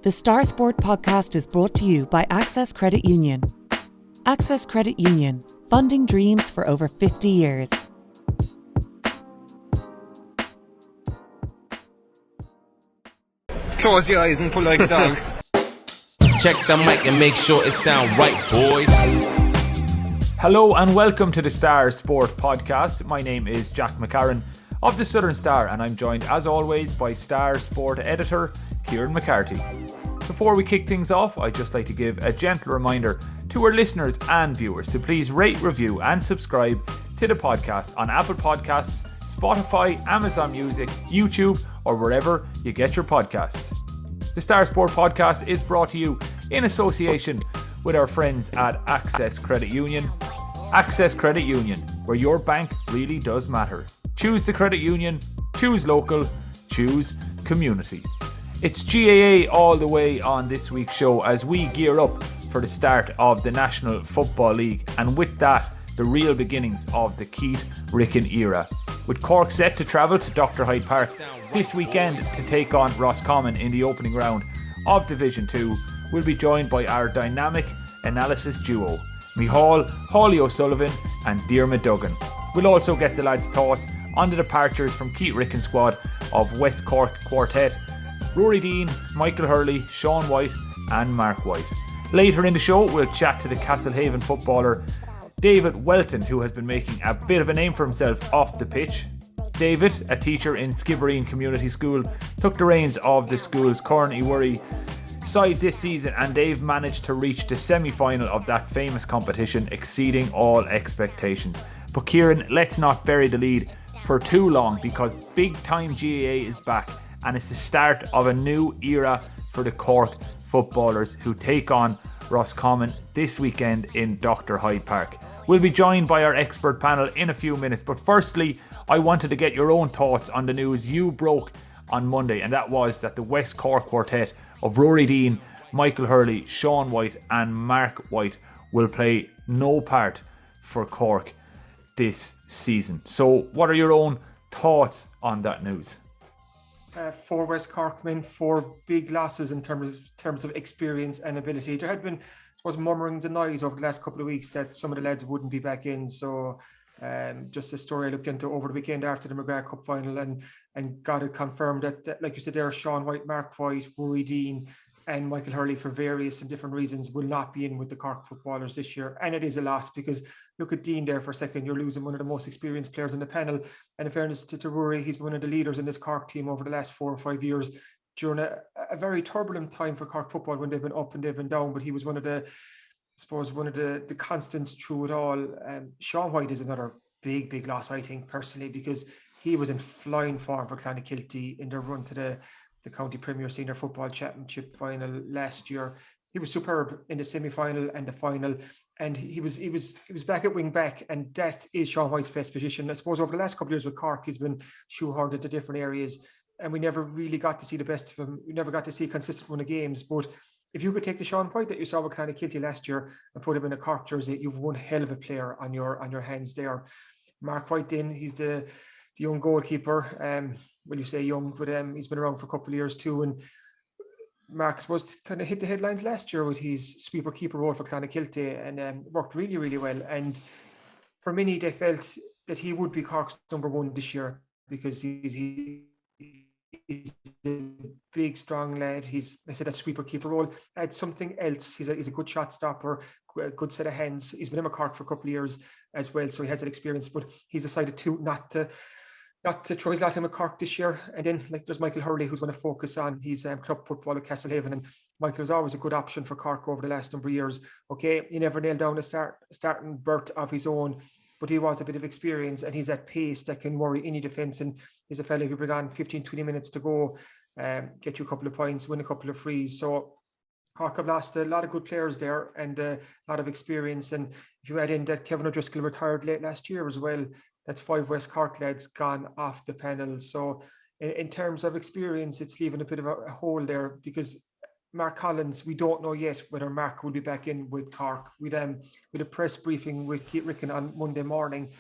The Star Sport podcast is brought to you by Access Credit Union. Access Credit Union, funding dreams for over 50 years. Close your eyes and pull like a dog. Check the mic and make sure it sound right, boys. Hello and welcome to the Star Sport podcast. My name is Jack McCarran of the Southern Star, and I'm joined as always by Star Sport editor Kieran McCarthy. Before we kick things off, I'd just like to give a gentle reminder to our listeners and viewers to please rate, review and subscribe to the podcast on Apple Podcasts, Spotify, Amazon Music, YouTube or wherever you get your podcasts. The Star Sport podcast is brought to you in association with our friends at Access Credit Union. Access Credit Union, where your bank really does matter. Choose the credit union, choose local, choose community. It's GAA all the way on this week's show as we gear up for the start of the National Football League, and with that, the real beginnings of the Keith Ricken-era. With Cork set to travel to Dr Hyde Park this weekend to take on Roscommon in the opening round of Division 2, we'll be joined by our dynamic analysis duo, Micheál, Haulie O'Sullivan and Diarmuid Duggan. We'll also get the lads' thoughts on the departures from Keith Ricken's squad of West Cork quartet, Ruairi Deane, Micheál Hurley, Sean White and Mark White. Later in the show, we'll chat to the Castlehaven footballer David Whelton, who has been making a bit of a name for himself off the pitch. David, a teacher in Skibbereen Community School, took the reins of the school's Corn Uí Mhuirí side this season, and they've managed to reach the semi-final of that famous competition, exceeding all expectations. But Kieran, let's not bury the lead for too long, because big time GAA is back and it's the start of a new era for the Cork footballers, who take on Roscommon this weekend in Dr Hyde Park. We'll be joined by our expert panel in a few minutes, but firstly I wanted to get your own thoughts on the news you broke on Monday, and that was that the West Cork quartet of Ruairi Deane, Micheál Hurley, Sean White and Mark White will play no part for Cork this season. So what are your own thoughts on that news? For West Cork, four big losses in terms of experience and ability. There had been, I suppose, murmurings and noise over the last couple of weeks that some of the lads wouldn't be back in. So just a story I looked into over the weekend after the McGrath Cup final and got it confirmed that, like you said there, Sean White, Mark White, Ruairi Deane and Micheál Hurley, for various and different reasons, will not be in with the Cork footballers this year. And it is a loss, because look at Deane there for a second. You're losing one of the most experienced players in the panel. And in fairness to Ruairi, he's one of the leaders in this Cork team over the last 4 or 5 years during a very turbulent time for Cork football when they've been up and they've been down. But he was one of the constants through it all. Sean White is another big loss, I think, personally, because he was in flying form for Clonakilty in their run to the County Premier Senior Football Championship final last year. He was superb in the semi-final and the final, and he was back at wing back, and that is Sean White's best position. I suppose over the last couple of years with Cork, he's been shoehorned into different areas, and we never really got to see the best of him. We never got to see a consistent run of games. But if you could take the Sean White that you saw with Clonakilty last year and put him in a Cork jersey, you've one hell of a player on your hands there. Mark White, then, he's the young goalkeeper. Well, you say young, but he's been around for a couple of years too. And Mark, I suppose, kind of hit the headlines last year with his sweeper keeper role for Clonakilty, and worked really, really well. And for many, they felt that he would be Cork's number one this year, because he's a big, strong lad. I said that sweeper keeper role. Add something else. He's a good shot stopper, a good set of hands. He's been in Cork for a couple of years as well, so he has that experience. But he's decided to not to throw his lot in with Cork this year. And then, like, there's Micheál Hurley, who's going to focus on his club football at Castlehaven. And Micheál was always a good option for Cork over the last number of years. Okay, he never nailed down a starting berth of his own, but he was a bit of experience, and he's at pace that can worry any defence. And he's a fella who bring on 15-20 minutes to go, get you a couple of points, win a couple of frees. So Cork have lost a lot of good players there and a lot of experience. And if you add in that Kevin O'Driscoll retired late last year as well, that's 5 West Cork lads gone off the panel. So in terms of experience, it's leaving a bit of a hole there, because Mark Collins, we don't know yet whether Mark will be back in with Cork. With a press briefing with Keith Ricken on Monday morning,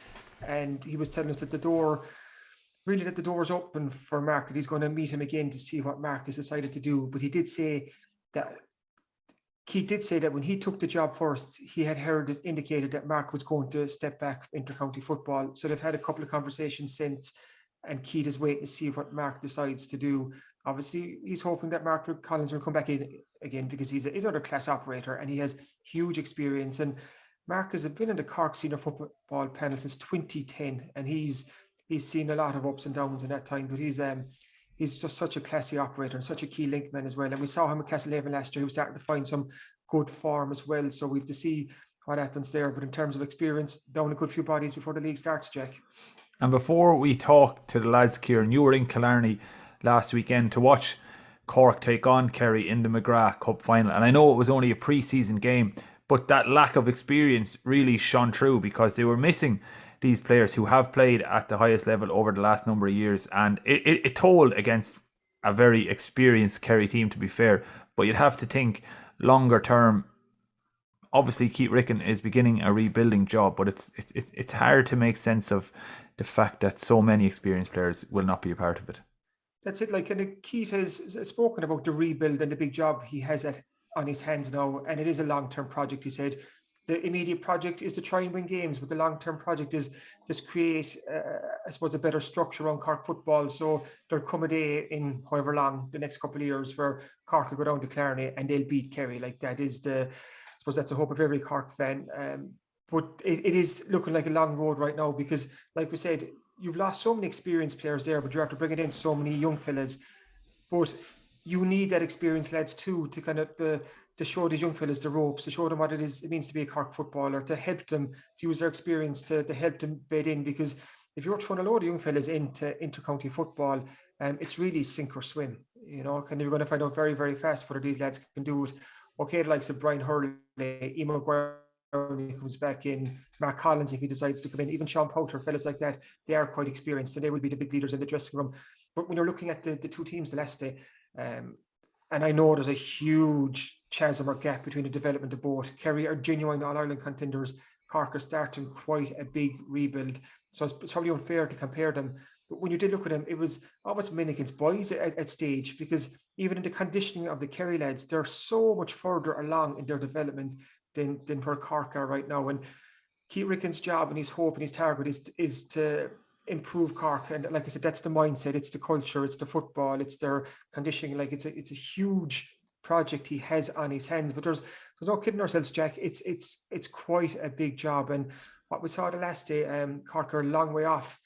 and he was telling us that the door's open for Mark, that he's going to meet him again to see what Mark has decided to do. But he did say that Keith did say that when he took the job first, he had heard it indicated that Mark was going to step back inter-county football. So they've had a couple of conversations since, and Keith is waiting to see what Mark decides to do. Obviously, he's hoping that Mark Collins will come back in again, because he's another class operator and he has huge experience. And Mark has been in the Cork senior football panel since 2010, and he's seen a lot of ups and downs in that time. But he's just such a classy operator and such a key link man as well. And we saw him at Castlehaven last year. He was starting to find some good form as well. So we have to see what happens there. But in terms of experience, down a good few bodies before the league starts, Jack. And before we talk to the lads, Kieran, you were in Killarney last weekend to watch Cork take on Kerry in the McGrath Cup final. And I know it was only a pre-season game, but that lack of experience really shone through, because they were missing these players who have played at the highest level over the last number of years. And it told against a very experienced Kerry team, to be fair. But you'd have to think longer term. Obviously, Keith Ricken is beginning a rebuilding job, but it's hard to make sense of the fact that so many experienced players will not be a part of it. That's it. Like, and Keith has spoken about the rebuild and the big job he has on his hands now, and it is a long-term project. He said the immediate project is to try and win games, but the long-term project is just create, I suppose, a better structure around Cork football. So there'll come a day in however long, the next couple of years, where Cork will go down to Killarney and they'll beat Kerry. Like, that is I suppose that's the hope of every Cork fan. But it is looking like a long road right now, because, like we said, you've lost so many experienced players there, but you're after bringing in so many young fellas. But you need that experienced lads too, to kind of to show these young fellas the ropes, to show them what it means to be a Cork footballer, to help them, to use their experience to help them bed in. Because if you're throwing a load of young fellas into inter-county football, it's really sink or swim. You know, and you're going to find out very, very fast whether these lads can do it. Okay, the likes of Brian Hurley, Eamon Maguire, when he comes back in, Mark Collins, if he decides to come in, even Sean Powter, fellas like that, they are quite experienced and they will be the big leaders in the dressing room. But when you're looking at the two teams the last day, and I know there's a huge chasm or gap between the development of both. Kerry are genuine All-Ireland contenders. Cork are starting quite a big rebuild. So it's probably unfair to compare them. But when you did look at them, it was almost men against boys at stage, because even in the conditioning of the Kerry lads, they're so much further along in their development than where Cork are right now. And Keith Ricken's job and his hope and his target is to improve Cork. And like I said, that's the mindset, it's the culture, it's the football, it's their conditioning. Like, it's a huge project he has on his hands. But there's no kidding ourselves, Jack. It's quite a big job. And what we saw the last day, Cork are a long way off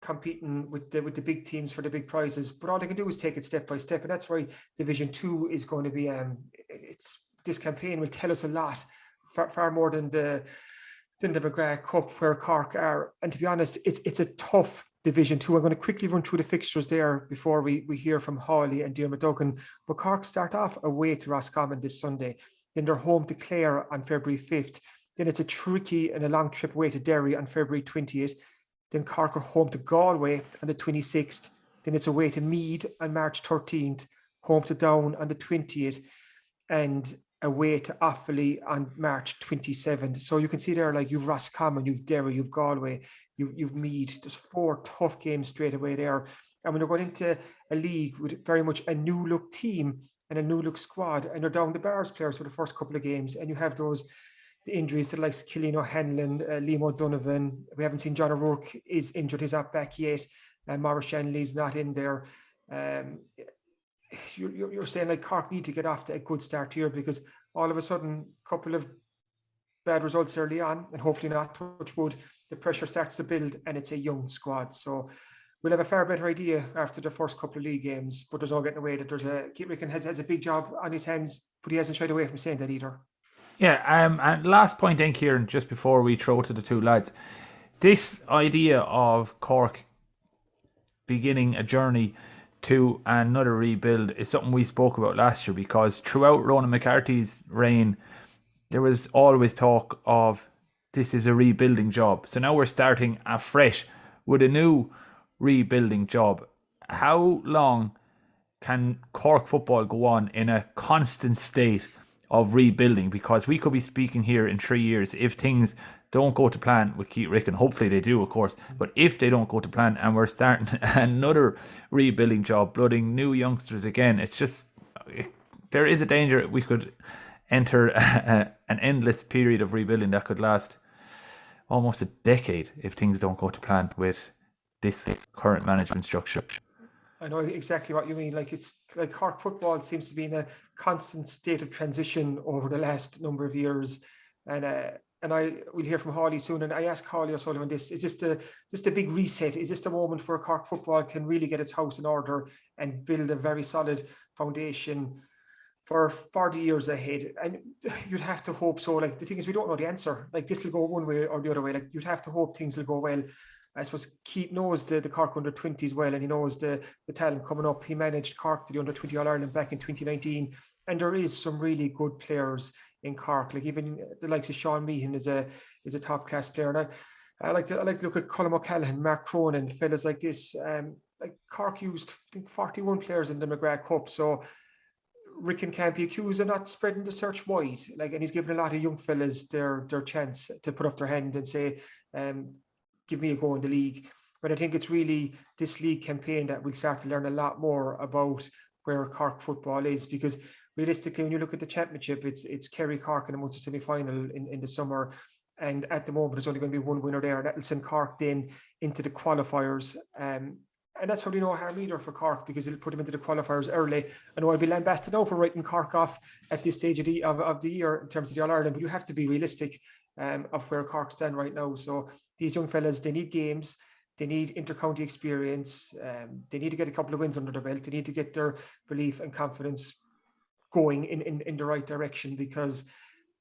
competing with the big teams for the big prizes, but all they can do is take it step by step. And that's why Division 2 is going to be this campaign will tell us a lot, far more than the McGrath Cup, where Cork are. And to be honest, it's a tough Division 2. I'm going to quickly run through the fixtures there before we hear from Haulie and Diarmuid Duggan. But Cork start off away to Roscommon this Sunday. Then they're home to Clare on February 5th. Then it's a tricky and a long trip away to Derry on February 20th. Then Cork are home to Galway on the 26th. Then it's away to Meath on March 13th, home to Down on the 20th, and away to Offaly on March 27th. So you can see there, like, you've Roscommon, you've Derry, you've Galway, you've Meath. There's 4 tough games straight away there. And when you're going into a league with very much a new look team and a new look squad, and you're down the bars players for the first couple of games, and you have the injuries to the likes of Cillian O'Hanlon, Liam O'Donovan. We haven't seen John O'Rourke is injured, he's not back yet, and Maurice Shanley's not in there. You're saying, like, Cork need to get off to a good start here, because all of a sudden, a couple of bad results early on, and hopefully not, touch wood, the pressure starts to build, and it's a young squad. So we'll have a far better idea after the first couple of league games. But there's no getting away that Keith Ricken has a big job on his hands, but he hasn't shied away from saying that either. Yeah, and last point then, Kieran, just before we throw to the two lads, this idea of Cork beginning a journey to another rebuild is something we spoke about last year, because throughout Ronan McCarthy's reign, there was always talk of this is a rebuilding job. So now we're starting afresh with a new rebuilding job. How long can Cork football go on in a constant state of rebuilding? Because we could be speaking here in 3 years if things don't go to plan with Keith Ricken. Hopefully they do, of course, but if they don't go to plan and we're starting another rebuilding job, blooding new youngsters again, it's just there is a danger we could enter an endless period of rebuilding that could last almost a decade if things don't go to plan with this current management structure. I know exactly what you mean. Like, it's like Cork football seems to be in a constant state of transition over the last number of years, and we'll hear from Haulie soon. And I asked Haulie O'Sullivan this: is this a big reset? Is this the moment where Cork football can really get its house in order and build a very solid foundation for the years ahead? And you'd have to hope so. Like, the thing is, we don't know the answer. Like, this will go one way or the other way. Like, you'd have to hope things will go well. I suppose Keith knows the Cork under-20s well, and he knows the talent coming up. He managed Cork to the under-20 All-Ireland back in 2019, and there is some really good players in Cork. Like, even the likes of Sean Meehan is a top-class player. And I like to look at Colm O'Callaghan, Mark Cronin, fellas like this. Like, Cork used, I think, 41 players in the McGrath Cup, so Ricken can't be accused of not spreading the search wide. Like, and he's given a lot of young fellas their chance to put up their hand and say, give me a go in the league. But I think it's really this league campaign that we'll start to learn a lot more about where Cork football is, because realistically, when you look at the championship, it's Kerry, Cork in the Munster semi-final in the summer, and at the moment there's only going to be one winner there, and that'll send Cork then into the qualifiers. And that's probably no harm either for Cork, because it'll put them into the qualifiers early. I know I'll be lambasted now for writing Cork off at this stage of the year in terms of the All-Ireland, but you have to be realistic of where Cork stand right now. So these young fellas, they need games, they need inter-county experience, they need to get a couple of wins under their belt, they need to get their belief and confidence going in the right direction, because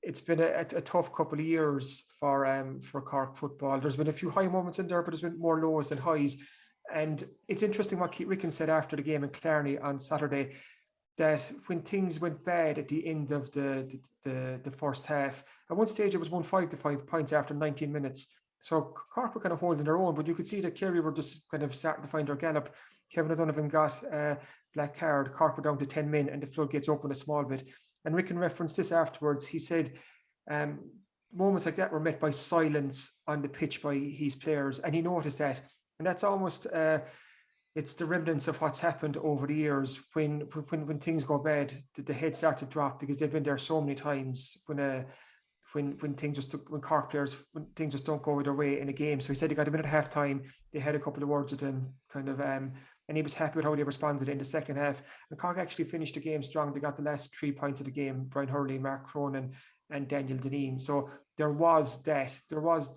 it's been a tough couple of years for Cork football. There's been a few high moments in there, but there's been more lows than highs. And it's interesting what Keith Ricken said after the game in Clarny on Saturday, that when things went bad at the end of the first half, at one stage it was 1-5 points after 19 minutes. So Cork were kind of holding their own, but you could see that Kerry were just kind of starting to find their gallop. Kevin O'Donovan got a black card. Cork were down to 10 men, and the floodgates opened a small bit. And Ricken referenced this afterwards. He said moments like that were met by silence on the pitch by his players, and he noticed that. And that's almost it's the remnants of what's happened over the years when things go bad. The heads start to drop, because they've been there so many times when things just don't go their way in a game. So he said he got a minute at half time. They had a couple of words with him, kind of, and he was happy with how they responded in the second half. And Cork actually finished the game strong. They got the last 3 points of the game: Brian Hurley, Mark Cronin, and Daniel Dineen. So there was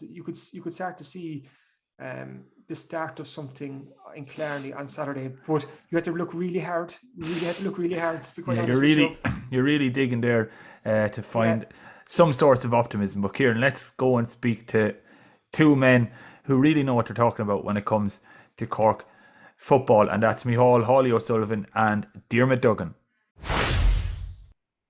you could start to see the start of something in Clarny on Saturday, but you had to look really hard. You really had to look really hard. To be quite honest you're really digging there to find some sorts of optimism. But Kieran, let's go and speak to two men who really know what they're talking about when it comes to Cork football, and that's Micheál Haulie O'Sullivan and Diarmuid Duggan.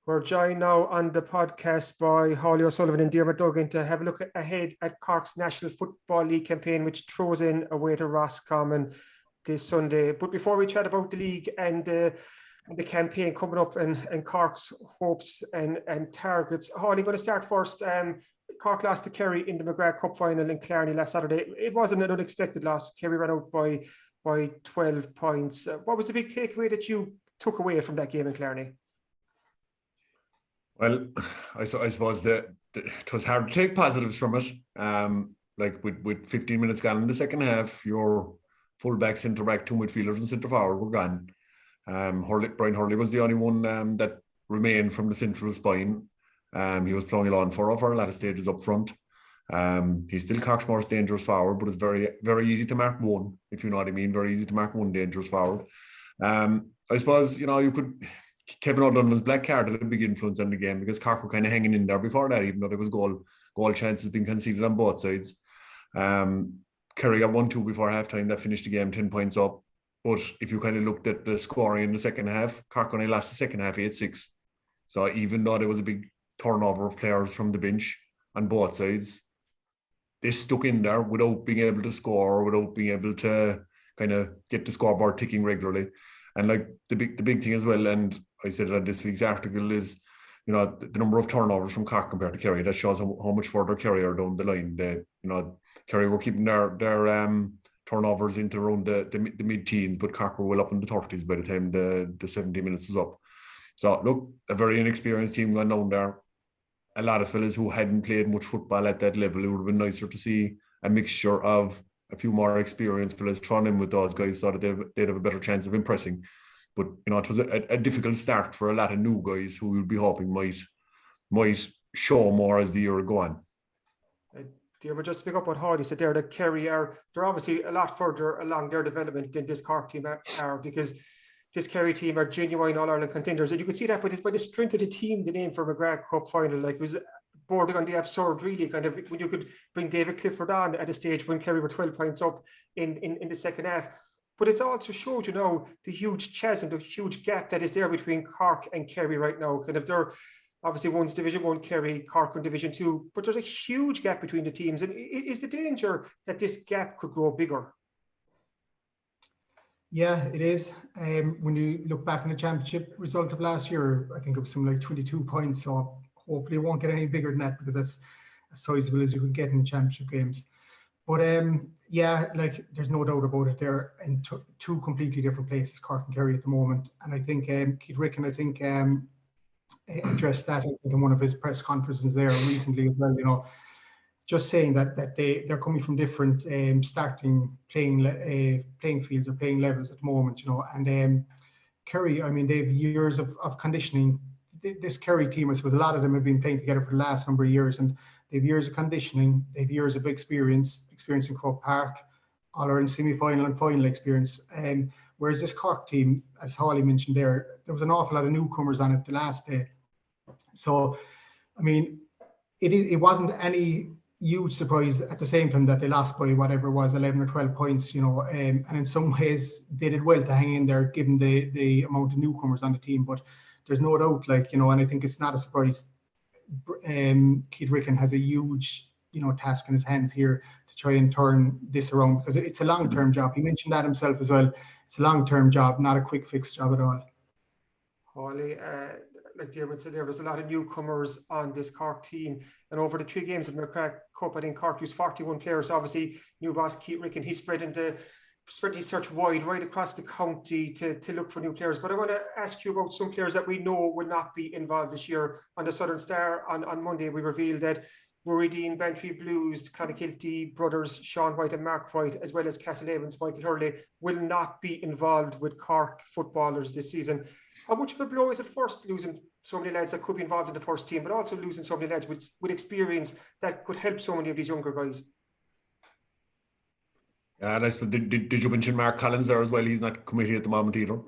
We're joined now on the podcast by Haulie O'Sullivan and Diarmuid Duggan to have a look ahead at Cork's National Football League campaign, which throws in away to Roscommon this Sunday. But before we chat about the league and the campaign coming up and Cork's hopes and targets, Haulie, going to start first. Cork lost to Kerry in the McGrath Cup final in Clarny last Saturday. It wasn't an unexpected loss. Kerry ran out by 12 points. What was the big takeaway that you took away from that game in Clarny? Well, I suppose that it was hard to take positives from it. Like with 15 minutes gone in the second half, your full-back, centre-back, two midfielders and centre-forward were gone. Brian Hurley was the only one that remained from the central spine. He was playing along for a lot of stages up front. He's still Cork's most dangerous forward, but it's very, very easy to mark one, if you know what I mean. Very easy to mark one dangerous forward. I suppose, you could... Kevin O'Donovan's black card had a big influence on the game, because Cork were kind of hanging in there before that, even though there was goal chances being conceded on both sides. Kerry got 1-2 before halftime. That finished the game 10 points up. But if you kind of looked at the scoring in the second half, Cork only lost the second half 8-6. So even though there was a big turnover of players from the bench on both sides, they stuck in there without being able to score, without being able to kind of get the scoreboard ticking regularly. And like the big thing as well, and I said it on this week's article, is the number of turnovers from Cork compared to Kerry. That shows how much further Kerry are down the line. Kerry were keeping their turnovers into around the mid-teens, but Cork were well up in the 30s by the time the 70 minutes was up. So look, a very inexperienced team going down there. A lot of fellas who hadn't played much football at that level. It would have been nicer to see a mixture of a few more experienced fellas thrown in with those guys so that they'd have a better chance of impressing. But, it was a difficult start for a lot of new guys who we'll be hoping might show more as the year go on. Diarmuid, just to pick up what Haulie said there, that Kerry they're obviously a lot further along their development than this Cork team are, because this Kerry team are genuine All-Ireland contenders. And you could see that by the strength of the team, the name for McGrath Cup final, like, was bordering on the absurd, really, kind of, when you could bring David Clifford on at a stage when Kerry were 12 points up in the second half. But it's also showed, the huge chasm, the huge gap that is there between Cork and Kerry right now. Kind of, they're obviously one's Division 1 Kerry, Cork in Division 2, but there's a huge gap between the teams. And is the danger that this gap could grow bigger? Yeah, it is. When you look back on the championship result of last year, I think it was something like 22 points. So hopefully it won't get any bigger than that, because that's as sizable as you can get in championship games. But like, there's no doubt about it. They're in two completely different places, Cork and Kerry, at the moment. And I think Keith Ricken, addressed that in one of his press conferences there recently as well. Just saying that they're coming from different starting playing fields or playing levels at the moment. And Kerry, I mean, they've years of conditioning. This Kerry team, I suppose, a lot of them have been playing together for the last number of years, and they've years of conditioning, they've years of experience in Croke Park, All-Ireland semi-final and final experience. Whereas this Cork team, as Haulie mentioned there was an awful lot of newcomers on it the last day. So, I mean, it wasn't any huge surprise at the same time that they lost by whatever it was, 11 or 12 points, and in some ways they did well to hang in there given the amount of newcomers on the team. But there's no doubt, and I think it's not a surprise. Keith Ricken has a huge, task in his hands here to try and turn this around, because it's a long-term job. He mentioned that himself as well. It's a long-term job, not a quick fix job at all. Haulie, like Diarmuid said, there's a lot of newcomers on this Cork team, and over the 3 games in the McGrath Cup, I think Cork used 41 players. Obviously, new boss Keith Ricken, he spread his search wide right across the county to look for new players. But I want to ask you about some players that we know will not be involved this year. On the Southern Star on Monday, we revealed that Ruairi Deane, Bantry Blues, Clonakilty brothers Sean White and Mark White, as well as Castlehaven's Micheál Hurley, will not be involved with Cork footballers this season. How much of a blow is it first, losing so many lads that could be involved in the first team, but also losing so many lads with experience that could help so many of these younger guys? And I suppose, did you mention Mark Collins there as well? He's not committee at the moment either.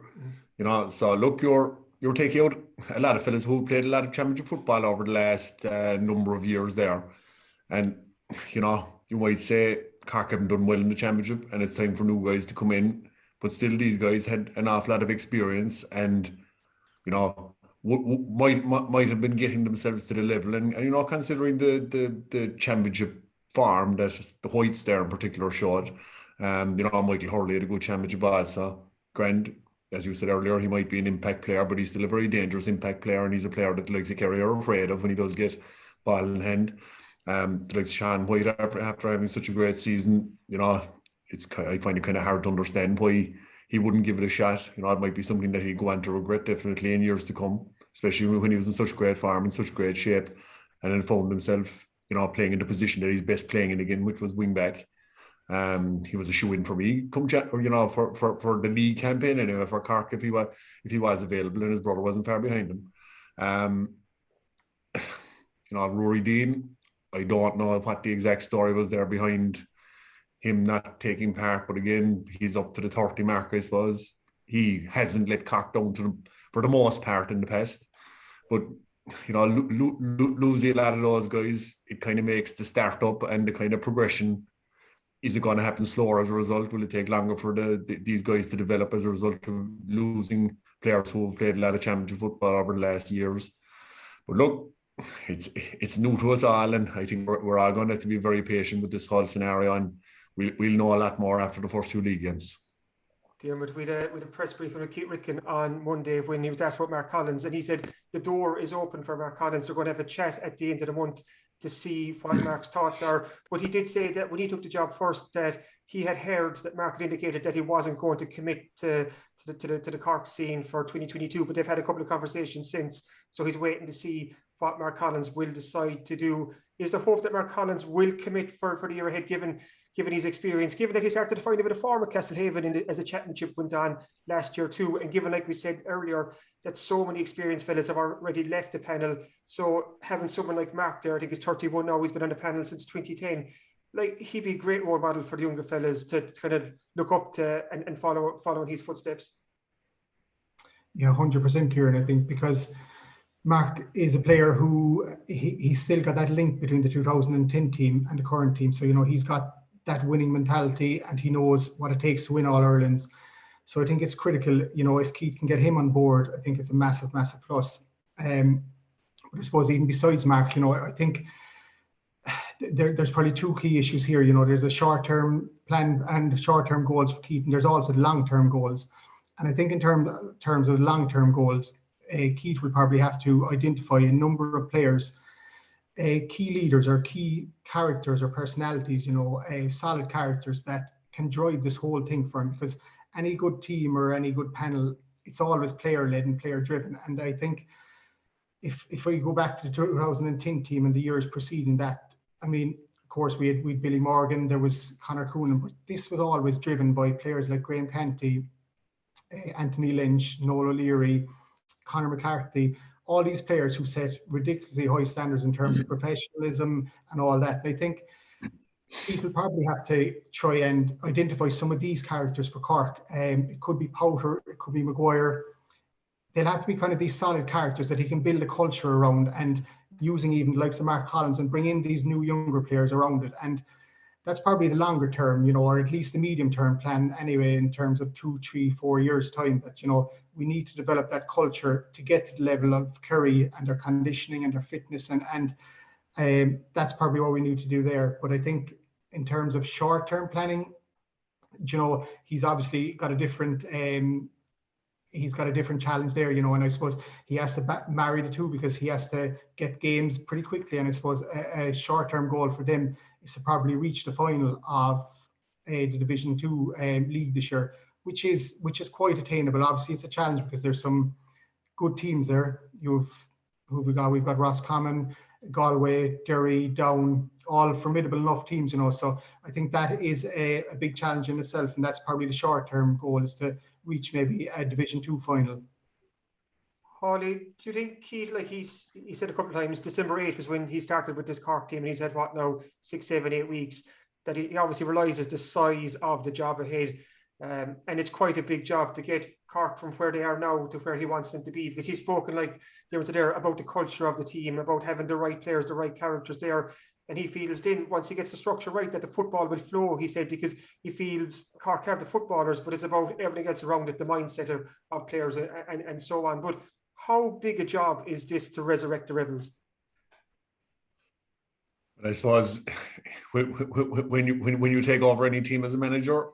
So look, you're taking out a lot of fellas who played a lot of championship football over the last number of years there. And, you might say Cork haven't done well in the championship and it's time for new guys to come in. But still, these guys had an awful lot of experience and, might have been getting themselves to the level. And considering the championship form that the Whites there in particular showed, Micheál Hurley had a good championship also. Grand, as you said earlier, he might be an impact player, but he's still a very dangerous impact player, and he's a player that the likes of Kerry are afraid of when he does get ball in hand. The likes of Sean White, after having such a great season, I find it kind of hard to understand why he wouldn't give it a shot. It might be something that he'd go on to regret definitely in years to come, especially when he was in such great form, in such great shape, and then found himself, playing in the position that he's best playing in again, which was wing back. He was a shoe-in for me, for the league campaign anyway, for Cork, if he was available and his brother wasn't far behind him. Ruairi Deane, I don't know what the exact story was there behind him not taking part, but again, he's up to the 30 mark, I suppose. He hasn't let Cork down for the most part in the past, but losing a lot of those guys, it kind of makes the start up and the kind of progression. Is it going to happen slower as a result? Will it take longer for these guys to develop as a result of losing players who have played a lot of championship football over the last years? But look, it's new to us all, and I think we're all going to have to be very patient with this whole scenario, and we'll know a lot more after the first 2 league games. Diarmuid, we had a press briefing with Keith Ricken on Monday when he was asked about Mark Collins, and he said the door is open for Mark Collins. They're going to have a chat at the end of the month to see what Mark's thoughts are. But he did say that when he took the job first, that he had heard that Mark had indicated that he wasn't going to commit to to the Cork scene for 2022, but they've had a couple of conversations since. So he's waiting to see what Mark Collins will decide to do. Is the hope that Mark Collins will commit for the year ahead, given his experience, given that he started to find a bit of form at Castlehaven as a championship went on last year too, and given, like we said earlier, that so many experienced fellas have already left the panel. So having someone like Mark there, I think he's 31 now, he's been on the panel since 2010. Like, he'd be a great role model for the younger fellas to kind of look up to and follow in his footsteps. Yeah, 100%, Kieran. I think because Mark is a player who he's still got that link between the 2010 team and the current team. So, he's got that winning mentality and he knows what it takes to win All Irelands. So I think it's critical, if Keith can get him on board, I think it's a massive, massive plus. But I suppose even besides Mark, I think there's probably two key issues here. There's a short-term plan and short-term goals for Keith, and there's also the long-term goals. And I think in terms of long-term goals, Keith will probably have to identify a number of players, key leaders or key characters or personalities, solid characters that can drive this whole thing for him. Because any good team or any good panel, it's always player-led and player-driven. And I think if we go back to the 2010 team and the years preceding that, I mean, of course, we had Billy Morgan, there was Conor Coonan, but this was always driven by players like Graham Canty, Anthony Lynch, Noel O'Leary, Conor McCarthy, all these players who set ridiculously high standards in terms of professionalism and all that. And I think people probably have to try and identify some of these characters for Cork. It could be Powter, it could be Maguire. They'll have to be kind of these solid characters that he can build a culture around, and using even the likes of Mark Collins and bring in these new younger players around it. And that's probably the longer term, or at least the medium term plan anyway, in terms of 2, 3, 4 years time, that, we need to develop that culture to get to the level of Kerry and their conditioning and their fitness. And that's probably what we need to do there. But I think in terms of short-term planning, he's obviously got a different challenge there, and I suppose he has to marry the two, because he has to get games pretty quickly. And I suppose a short-term goal for them is to probably reach the final of the Division 2 league this year, which is quite attainable. Obviously, it's a challenge because there's some good teams there. We've got Roscommon, Galway, Derry, Down, all formidable enough teams, So I think that is a big challenge in itself, and that's probably the short-term goal, is to reach maybe a Division 2 final. Haulie, do you think Keith, like he said a couple of times, December 8th was when he started with this Cork team, and he's had 6, 7, 8 weeks, that he obviously realises the size of the job ahead, and it's quite a big job to get Cork from where they are now to where he wants them to be, because he's spoken, like there about the culture of the team, about having the right players, the right characters there. And he feels then, once he gets the structure right, that the football will flow, he said, because he feels Cork have the footballers, but it's about everything else around it, the mindset of players and so on. But how big a job is this to resurrect the Rebels? I suppose when you take over any team as a manager,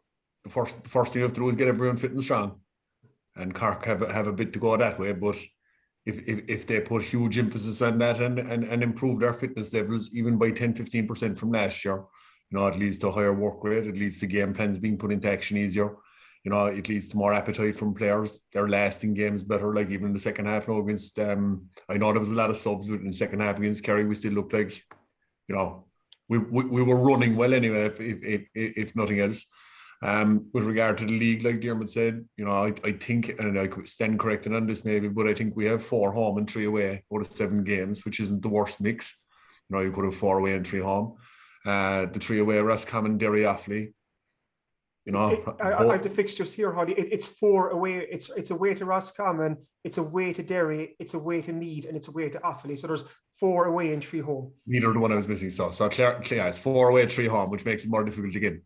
the first thing you have to do is get everyone fit and strong. And Cork have a bit to go that way, but if they put huge emphasis on that and improve their fitness levels even by 10-15% from last year, it leads to a higher work rate, it leads to game plans being put into action easier, it leads to more appetite from players. They're lasting games better, like even in the second half now against, I know there was a lot of subs, but in the second half against Kerry, we still looked like, we were running well anyway, if nothing else. With regard to the league, like Diarmuid said, I think, and I could stand corrected on this maybe, but I think we have 4 home and 3 away out of 7 games, which isn't the worst mix. You could have 4 away and 3 home. The 3 away, Roscommon, Derry, Offaly. I have the fixtures here, Haulie. It's 4 away. It's away to Roscommon, it's away to Derry, it's away to Meath, and it's away to Offaly. So there's 4 away and 3 home. Neither the one I was missing. So clear, it's 4 away, 3 home, which makes it more difficult to get.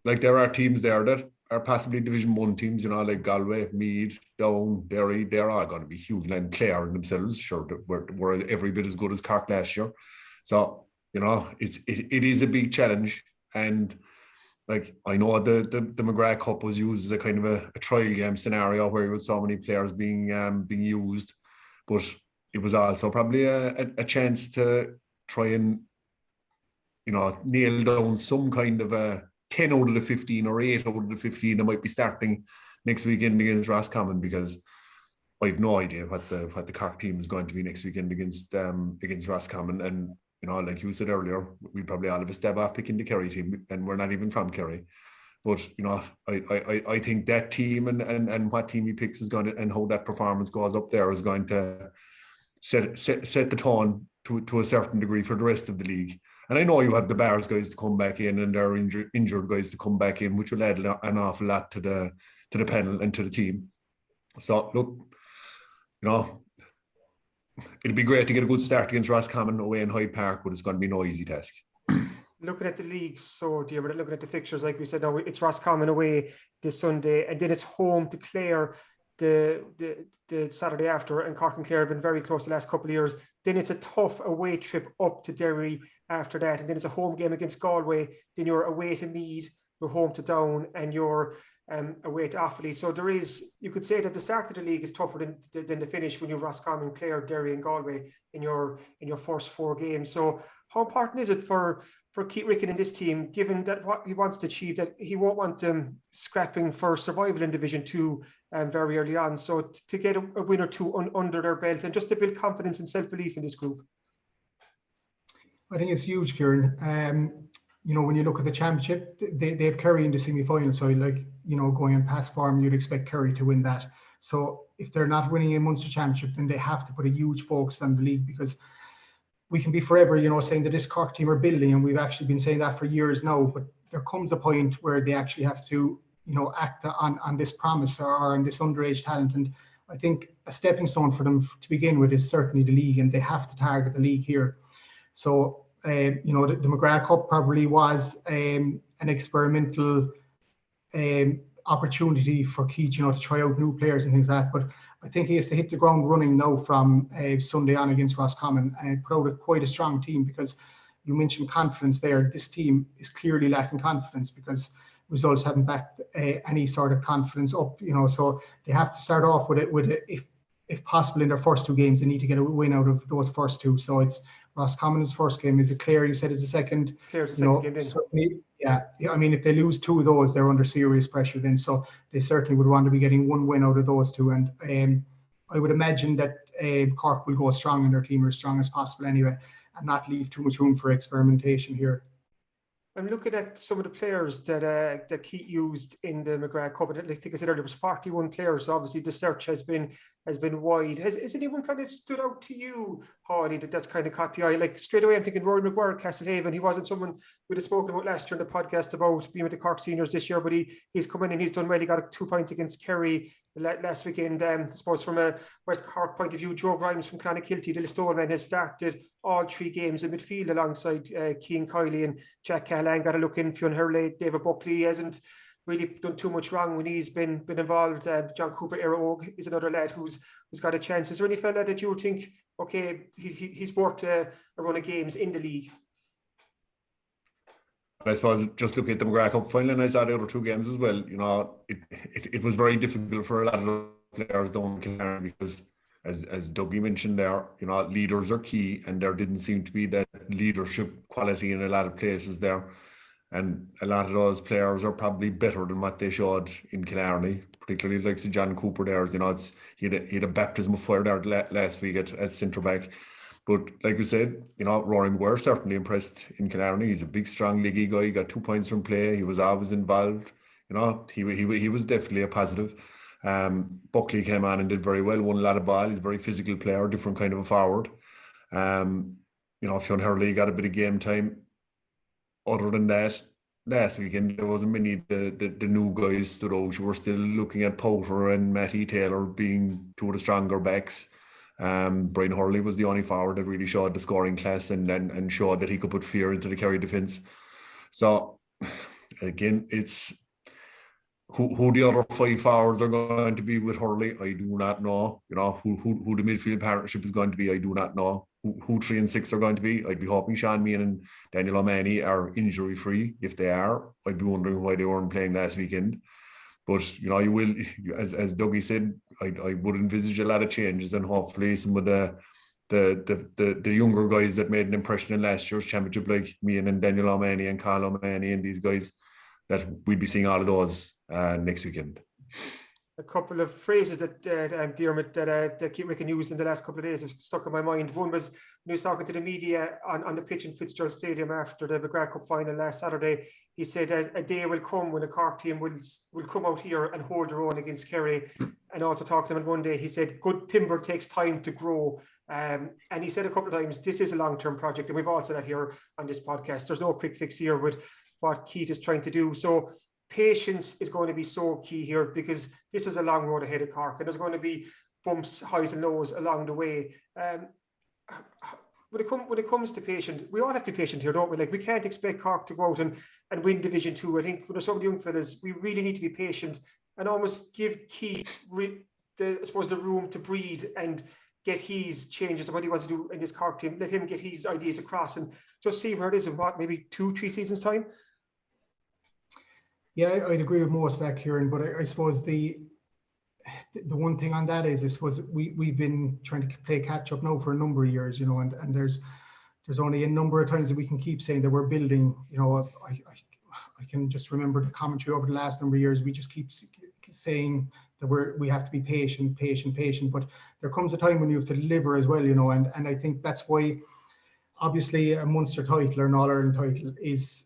Like there are teams there that are possibly Division 1 teams, like Galway, Meath, Down, Derry. They're all going to be huge, and Clare themselves, sure, were every bit as good as Cork last year. So it is a big challenge, and like I know the McGrath Cup was used as a kind of a trial game scenario where you had so many players being used, but it was also probably a chance to try and nail down some kind of a 10 out of the 15 or 8 out of the 15 that might be starting next weekend against Roscommon, because I have no idea what the Cork team is going to be next weekend against Roscommon. And like you said earlier, we probably all have a stab off picking the Kerry team, and we're not even from Kerry. But I think that team and what team he picks is going to, and how that performance goes up there, is going to set the tone to a certain degree for the rest of the league. And I know you have the Bars guys to come back in, and their injured guys to come back in, which will add an awful lot to the panel and to the team. So look, it'd be great to get a good start against Roscommon away in Hyde Park, but it's going to be no easy task. Looking at the league, so dear, but looking at the fixtures, like we said, now it's Roscommon away this Sunday, and then it's home to Clare the Saturday after, and Cork and Clare have been very close the last couple of years. Then it's a tough away trip up to Derry after that, and then it's a home game against Galway. Then you're away to Meath, you're home to Down, and you're away to Offaly. So there is, you could say that the start of the league is tougher than the finish when you have Roscommon, Clare, Derry, and Galway in your first 4 games. So how important is it for Keith Ricken and this team, given that what he wants to achieve, that he won't want them scrapping for survival in Division 2 very early on? So to get a win or two under their belt, and just to build confidence and self-belief in this group. I think it's huge, Kieran. When you look at the championship, they have Kerry in the semi-final. So going on past form, you'd expect Kerry to win that. So if they're not winning a Munster championship, then they have to put a huge focus on the league, because we can be forever, saying that this Cork team are building, and we've actually been saying that for years now. But there comes a point where they actually have to, act on this promise or on this underage talent. And I think a stepping stone for them to begin with is certainly the league, and they have to target the league here. So, the McGrath Cup probably was an experimental opportunity for Keith, to try out new players and things like that. But I think he has to hit the ground running now from Sunday on against Roscommon, and put out quite a strong team, because you mentioned confidence there. This team is clearly lacking confidence, because results haven't backed any sort of confidence up, so they have to start off with it, if possible, in their first 2 games. They need to get a win out of those first 2. So it's Roscommon's first game. Is it Clare, you said, is the second? Clare's the second game then. Certainly, yeah. I mean, if they lose 2 of those, they're under serious pressure then. So they certainly would want to be getting 1 win out of those 2. And I would imagine that Cork will go strong in their team, or as strong as possible anyway, and not leave too much room for experimentation here. I'm looking at some of the players that Keith used in the McGrath Cup. I think I said earlier, there was 41 players. So obviously the search has been wide. Has anyone kind of stood out to you, Haulie, that's kind of caught the eye? Like straight away, I'm thinking Ruairi Deane, Castlehaven. He wasn't someone we'd have spoken about last year in the podcast about being with the Cork seniors this year, but he's come in and he's done well. He got 2 points against Kerry last weekend. I suppose from a West Cork point of view, Joe Grimes from Clonakilty, the Listowel, has started all 3 games in midfield alongside Cian Kiley and Jack Callahan. Got a look in Fionn Hurley. David Buckley hasn't really done too much wrong when he's been involved. John Cooper-era is another lad who's got a chance. Is there any fella that you think, okay, he's worked a run of games in the league? I suppose just looking at the McGrath Cup final, and I saw the other 2 games as well, it was very difficult for a lot of the players down in Killarney, because as Duggie mentioned there, leaders are key, and there didn't seem to be that leadership quality in a lot of places there. And a lot of those players are probably better than what they showed in Killarney, particularly like John Cooper there. He had a baptism of fire there last week at centre back. But like you said, Ruairi Mhuirí certainly impressed in Killarney. He's a big, strong leaguey guy. He got 2 points from play. He was always involved. He was definitely a positive. Buckley came on and did very well. Won a lot of ball. He's a very physical player, different kind of a forward. Fionn Hurley got a bit of game time. Other than that, last weekend there wasn't many the new guys stood out. You were still looking at Powter and Matty Taylor being 2 of the stronger backs. Brian Hurley was the only forward that really showed the scoring class and showed that he could put fear into the Kerry defence. So again, it's who the other 5 forwards are going to be with Hurley, I do not know. Who the midfield partnership is going to be, I do not know. Who 3 and 6 are going to be. I'd be hoping Sean Meehan and Daniel O'Mahony are injury free. If they are, I'd be wondering why they weren't playing last weekend. But you will, as Dougie said, I would envisage a lot of changes, and hopefully some of the younger guys that made an impression in last year's championship, like Meehan and Daniel O'Mahony and Carl O'Mahony and these guys, that we'd be seeing all of those next weekend. A couple of phrases that Diarmuid, that Keith Ricken used in the last couple of days have stuck in my mind. One was when he was talking to the media on the pitch in Fitzgerald Stadium after the McGrath Cup final last Saturday. He said a day will come when the Cork team will come out here and hold their own against Kerry. And also talked to him on one day, he said, good timber takes time to grow. And he said a couple of times, this is a long-term project. And we've all said that here on this podcast. There's no quick fix here with what Keith is trying to do. So patience is going to be so key here, because this is a long road ahead of Cork, and there's going to be bumps, highs and lows along the way. When it comes to patience, we all have to be patient here, don't we? Like, we can't expect Cork to go out and win Division 2. I think when there's some young fellas, we really need to be patient and almost give Keith the room to breathe and get his changes of what he wants to do in this Cork team. Let him get his ideas across and just see where it is in maybe 2-3 seasons time. Yeah, I'd agree with most of that, Kieran, but I suppose the one thing on that is, I suppose we've been trying to play catch up now for a number of years, and there's only a number of times that we can keep saying that we're building. I can just remember the commentary over the last number of years. We just keep saying that we have to be patient, but there comes a time when you have to deliver as well, and I think that's why obviously a Munster title or an All-Ireland title is,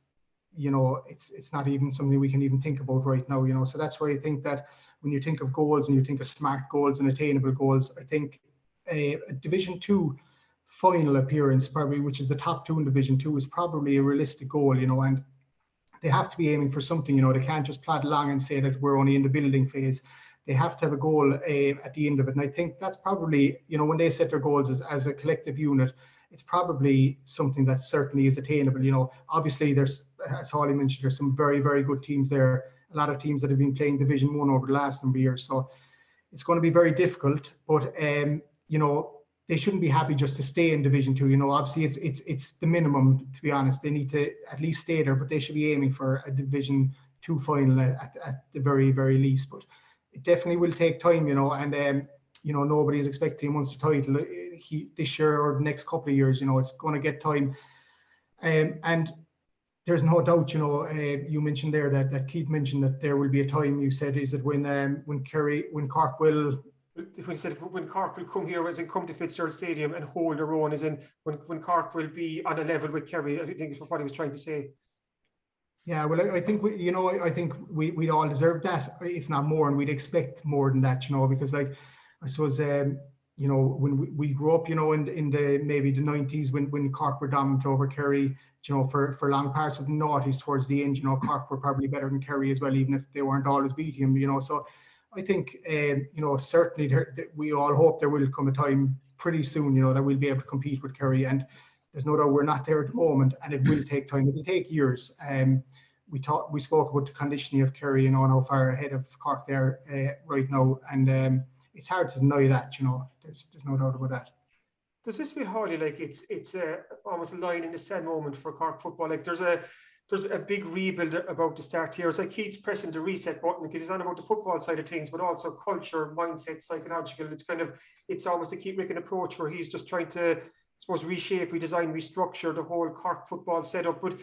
it's not even something we can even think about right now, so that's why I think that when you think of goals and you think of smart goals and attainable goals, I think a Division 2 final appearance, probably, which is the top 2 in Division 2, is probably a realistic goal, and they have to be aiming for something, they can't just plod along and say that we're only in the building phase. They have to have a goal at the end of it, and I think that's probably, when they set their goals as a collective unit, it's probably something that certainly is attainable. Obviously there's, as Haulie mentioned, there's some very, very good teams there. A lot of teams that have been playing Division 1 over the last number of years. So it's going to be very difficult, but, they shouldn't be happy just to stay in Division 2. Obviously it's the minimum, to be honest. They need to at least stay there, but they should be aiming for a Division 2 final at the very, very least. But it definitely will take time, and, nobody's expecting a Munster title this year or the next couple of years. It's going to get time, and there's no doubt. You mentioned there that Keith mentioned that there will be a time. You said, is it when Cork will? When said when Cork will come here, as in come to Fitzgerald Stadium and hold their own, as in when Cork will be on a level with Kerry. I think is what he was trying to say. Yeah, well, I think I think we'd all deserve that, if not more, and we'd expect more than that, because, like, I suppose, when we grew up, in the maybe the 90s, when Cork were dominant over Kerry, for long parts of the noughties towards the end, Cork were probably better than Kerry as well, even if they weren't always beating them, So I think, certainly we all hope there will come a time pretty soon, that we'll be able to compete with Kerry, and there's no doubt we're not there at the moment, and it will take time. It will take years. We spoke about the conditioning of Kerry, and how far ahead of Cork there right now, and it's hard to deny that. There's no doubt about that. Does this feel, Haulie, like it's almost a line in the sand moment for Cork football? Like there's a big rebuild about to start here. It's like Keith's pressing the reset button, because he's not about the football side of things, but also culture, mindset, psychological. It's almost a Keith Ricken approach where he's just trying to, I suppose, reshape, redesign, restructure the whole Cork football setup. But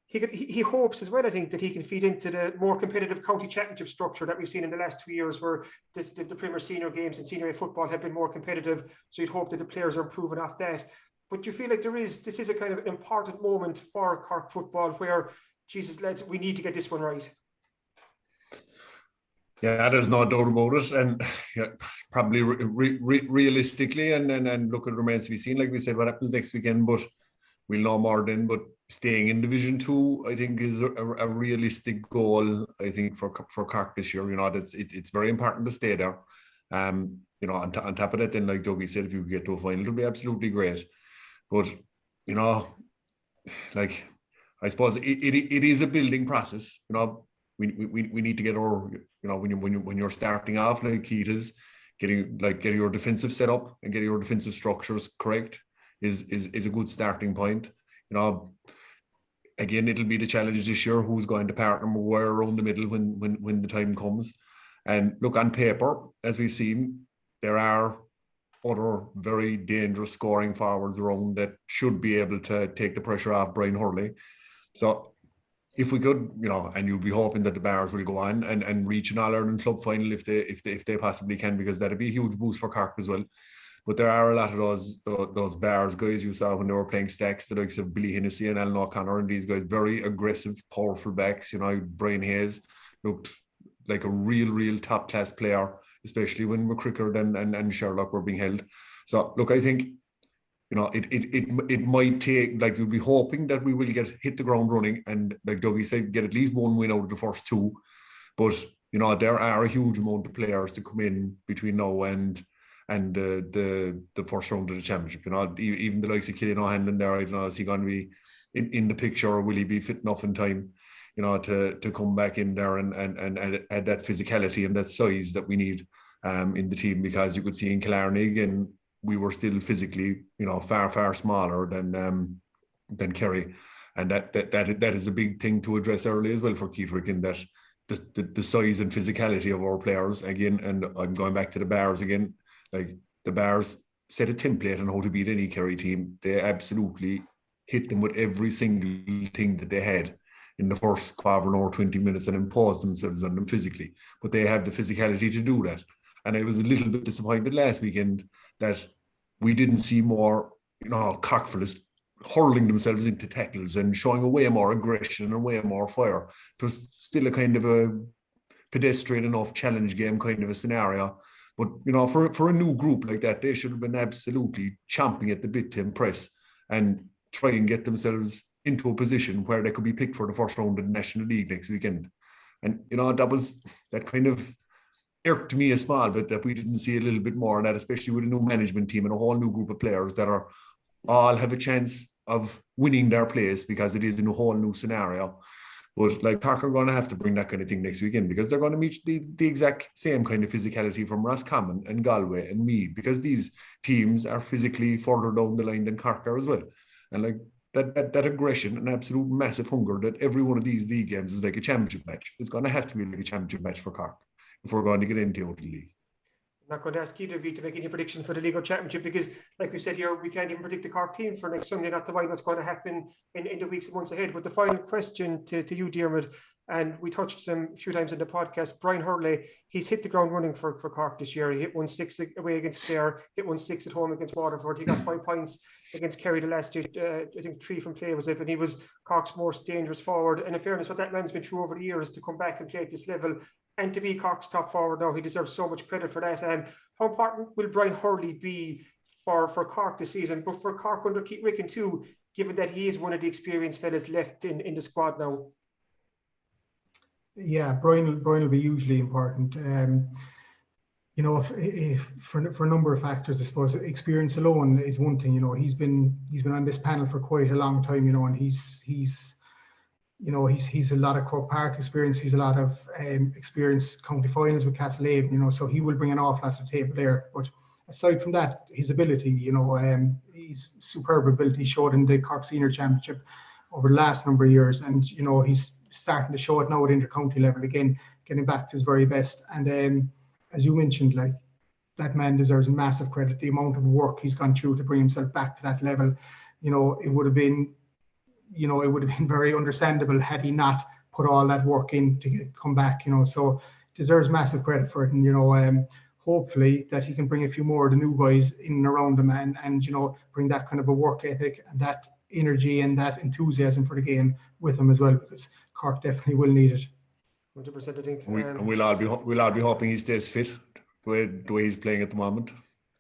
he hopes as well, I think, that he can feed into the more competitive county championship structure that we've seen in the last 2 years, where the Premier Senior games and Senior A football have been more competitive. So you'd hope that the players are improving off that. But you feel like this is a kind of important moment for Cork football where, Jesus, lads, we need to get this one right. Yeah, there's no doubt about it, and probably realistically, and look, it remains to be seen. Like we said, what happens next weekend, but we'll know more then. But staying in Division 2, I think, is a realistic goal. I think for Cork this year, it's very important to stay there. On top of that, then, like Duggie said, if you get to a final, it'll be absolutely great. But like, I suppose it is a building process. We need to get our, when you're starting off, like Keith is, getting your defensive setup and getting your defensive structures correct is a good starting point. Again, it'll be the challenge this year, who's going to partner where around the middle when the time comes. And look, on paper, as we've seen, there are other very dangerous scoring forwards around that should be able to take the pressure off Brian Hurley. So if we could, and you'd be hoping that the Bears will go on and reach an All-Ireland club final if they possibly can, because that'd be a huge boost for Cork as well. But there are a lot of those Bears guys you saw when they were playing stacks, the likes of Billy Hennessy and Alan O'Connor, and these guys, very aggressive, powerful backs. Brian Hayes looked like a real top class player, especially when McCrickard and Sherlock were being held. So look, I think it might take, like, you'll be hoping that we will hit the ground running, and like Duggie said, get at least one win out of the first two. But there are a huge amount of players to come in between now and the first round of the championship. Even the likes of Killian O'Hanlon there, I don't know, is he going to be in the picture, or will he be fit enough in time, to come back in there and add that physicality and that size that we need in the team? Because you could see in Killarney again, we were still physically, far smaller than Kerry, and that is a big thing to address early as well for Keith Ricken, that the size and physicality of our players again. And I'm going back to the Bears again. Like, the Bears set a template on how to beat any Kerry team. They absolutely hit them with every single thing that they had in the first quarter or 20 minutes and imposed themselves on them physically. But they have the physicality to do that. And I was a little bit disappointed last weekend that we didn't see more, Cork fellas hurling themselves into tackles and showing a way more aggression and way more fire. It was still a kind of a pedestrian enough challenge game kind of a scenario. But, for a new group like that, they should have been absolutely champing at the bit to impress and try and get themselves into a position where they could be picked for the first round of the National League next weekend. And, that kind of irked me a small bit, that we didn't see a little bit more of that, especially with a new management team and a whole new group of players that all have a chance of winning their place, because it is in a whole new scenario. But like, Cork are going to have to bring that kind of thing next weekend, because they're going to meet the exact same kind of physicality from Roscommon and Galway and Meath, because these teams are physically further down the line than Cork are as well. And like that aggression and absolute massive hunger, that every one of these league games is like a championship match. It's going to have to be like a championship match for Cork if we're going to get into the league. I'm not going to ask either of you to make any prediction for the League or Championship, because, like we said here, we can't even predict the Cork team for next Sunday, not to mind what's going to happen in the weeks and months ahead. But the final question to you, Diarmuid, and we touched them a few times in the podcast, Brian Hurley, he's hit the ground running for Cork this year. He hit 1-6 away against Clare, hit 1-6 at home against Waterford. He got 5 points against Kerry the last year. I think 3 from play was it, and he was Cork's most dangerous forward. And in fairness, what that man's been through over the years to come back and play at this level and to be Cork's top forward now, he deserves so much credit for that. How important will Brian Hurley be for Cork this season, but for Cork under Keith Ricken too, given that he is one of the experienced fellas left in the squad now? Yeah, Brian will be hugely important. If for a number of factors, I suppose experience alone is one thing. He's been on this panel for quite a long time. And he's a lot of Croke Park experience. He's a lot of experience county finals with Castlehaven. So he will bring an awful lot to the table there. But aside from that, his ability, he's superb ability showed in the Cork Senior Championship over the last number of years, and he's starting to show it now at intercounty level again, getting back to his very best. And as you mentioned, like, that man deserves massive credit. The amount of work he's gone through to bring himself back to that level, it would have been very understandable had he not put all that work in to come back. So deserves massive credit for it. And hopefully that he can bring a few more of the new guys in and around him, and bring that kind of a work ethic and that energy and that enthusiasm for the game with him as well, because Cork definitely will need it. 100%, I think. We'll all be hoping he stays fit the way he's playing at the moment.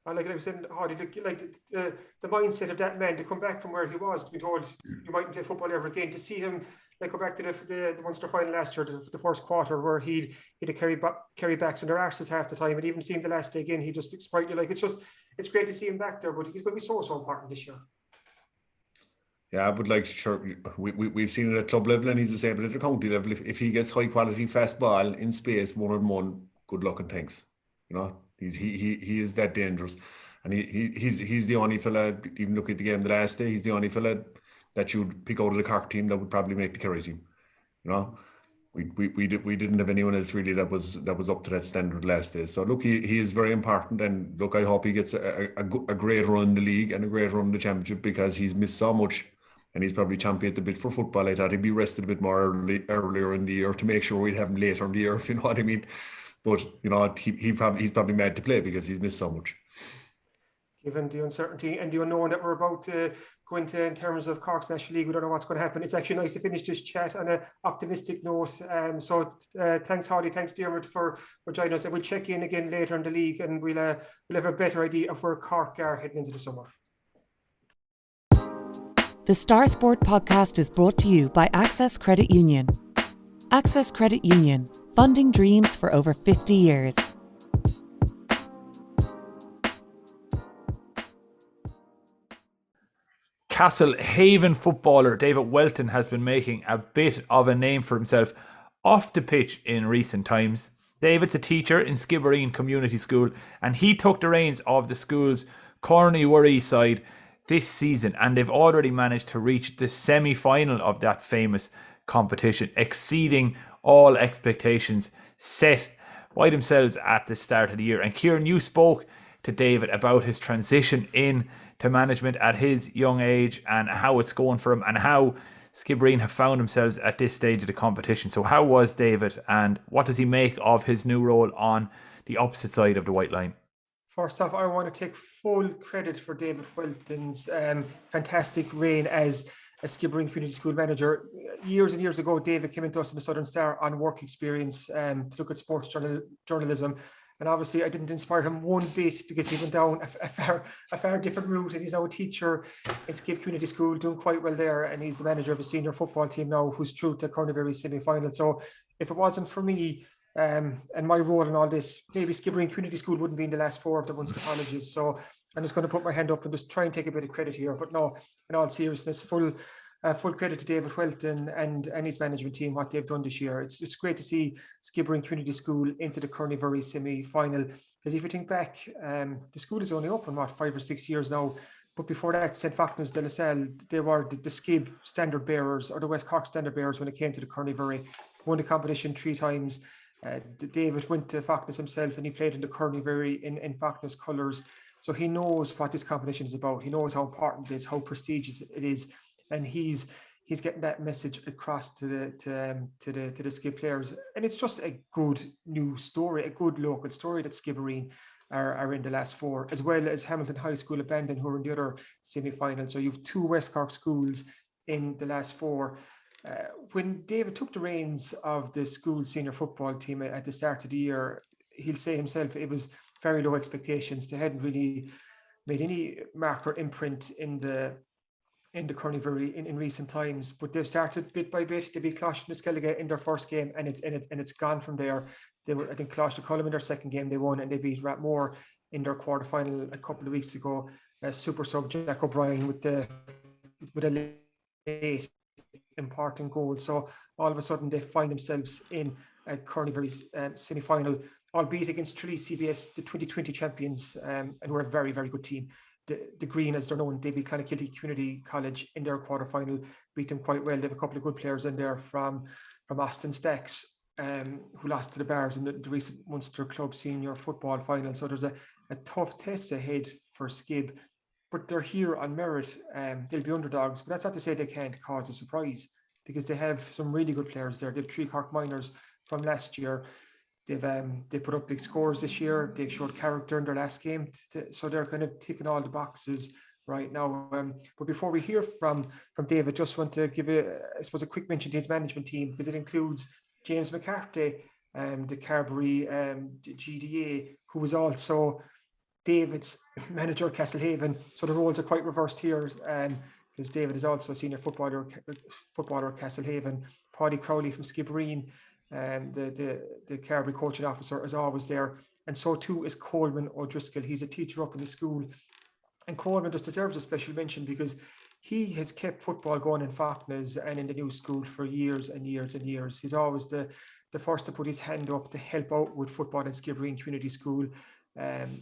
Like I was saying, the mindset of that man to come back from where he was, to be told you mightn't play football ever again, to see him go back to the Munster final last year, the first quarter, where he'd carry backs in their arses half the time, and even seeing the last day again, he just sprightly. It's great to see him back there, but he's going to be so important this year. Yeah, but sure, we've seen it at club level, and he's the same at the county level. If he gets high quality fast ball in space 1-on-1, good luck and thanks. He is that dangerous, and he's the only fella. Even look at the game the last day, he's the only fella that you'd pick out of the Cork team that would probably make the Kerry team. We didn't have anyone else really that was up to that standard last day. So look, he is very important, and look, I hope he gets a great run in the league and a great run in the championship, because he's missed so much and he's probably champing at the bit for football. I thought he'd be rested a bit more earlier in the year to make sure we'd have him later in the year, if you know what I mean. But he's probably mad to play because he's missed so much. Given the uncertainty and the unknown that we're about to go into in terms of Cork's National League, we don't know what's going to happen. It's actually nice to finish this chat on an optimistic note. So thanks, Haulie, thanks, Diarmuid, for joining us. And we'll check in again later in the league, and we'll have a better idea of where Cork are heading into the summer. The Star Sport podcast is brought to you by Access Credit Union. Access Credit Union, funding dreams for over 50 years. Castlehaven footballer David Whelton has been making a bit of a name for himself off the pitch in recent times. David's a teacher in Skibbereen Community School, and he took the reins of the school's Corn Uí Mhuirí side this season, and they've already managed to reach the semi-final of that famous competition, exceeding all expectations set by themselves at the start of the year. And Kieran, you spoke to David about his transition in to management at his young age and how it's going for him and how Skibbereen have found themselves at this stage of the competition. So how was David, and what does he make of his new role on the opposite side of the white line? First off, I want to take full credit for David Whelton's fantastic reign as a Skibbereen Community School manager. Years and years ago, David came into us in the Southern Star on work experience to look at sports journalism. And obviously, I didn't inspire him one bit because he went down a far different route. And he's now a teacher in Skib Community School, doing quite well there. And he's the manager of a senior football team now, who's through to Corn Uí Mhuirí semi-final. So if it wasn't for me and my role in all this, maybe Skibbereen Community School wouldn't be in the last four of the Munster colleges. So I'm just going to put my hand up and just try and take a bit of credit here. But no, in all seriousness, full credit to David Whelton and his management team, what they've done this year. It's great to see Skibbereen Community School into the Corn Uí Mhuirí semi-final. Because if you think back, the school is only open, 5 or 6 years now. But before that, St. Falkner's de la Salle, they were the Skib standard bearers, or the West Cork standard bearers when it came to the Corn Uí Mhuirí. Won the competition 3 times. David went to Falkner's himself, and he played in the Corn Uí Mhuirí in Falkner's colours. So he knows what this competition is about. He knows how important it is, how prestigious it is. And he's getting that message across to the Skib players, and it's just a good news story, a good local story that Skibbereen are in the last 4, as well as Hamilton High School of Bandon, who are in the other semi-final. So you've 2 West Cork schools in the last 4. When David took the reins of the school senior football team at the start of the year, he'll say himself it was very low expectations. They hadn't really made any mark or imprint in the Corn Uí Mhuirí in recent times, but they've started bit by bit. They beat Closh and Skellige in their first game, and it's gone from there. They were, I think, Closh to Cullum in their second game they won, and they beat Rathmore in their quarterfinal a couple of weeks ago. Super sub Jack O'Brien with a late important goal. So all of a sudden they find themselves in a Corn Uí Mhuirí semi-final, albeit against Tralee CBS, the 2020 champions, and who are a very, very good team. The Green, as they're known, they beat Clonakilty Community College in their quarterfinal, beat them quite well. They have a couple of good players in there from Austin Stacks, who lost to the Bars in the recent Munster Club Senior Football Final. So there's a tough test ahead for Skib, but they're here on merit. They'll be underdogs, but that's not to say they can't cause a surprise, because they have some really good players there. They have 3 Cork minors from last year. They put up big scores this year. They've showed character in their last game, so they're kind of ticking all the boxes right now. But before we hear from David, just want to give a quick mention to his management team, because it includes James McCarthy, the Carberry GDA, who was also David's manager at Castlehaven. So the roles are quite reversed here, because David is also a senior footballer at Castlehaven. Paddy Crowley from Skibbereen, the Carberry coaching officer, is always there, and so too is Coleman O'Driscoll. He's a teacher up in the school, and Coleman just deserves a special mention because he has kept football going in Falkner's and in the new school for years and years and years. He's always the first to put his hand up to help out with football in Skibbereen Community School.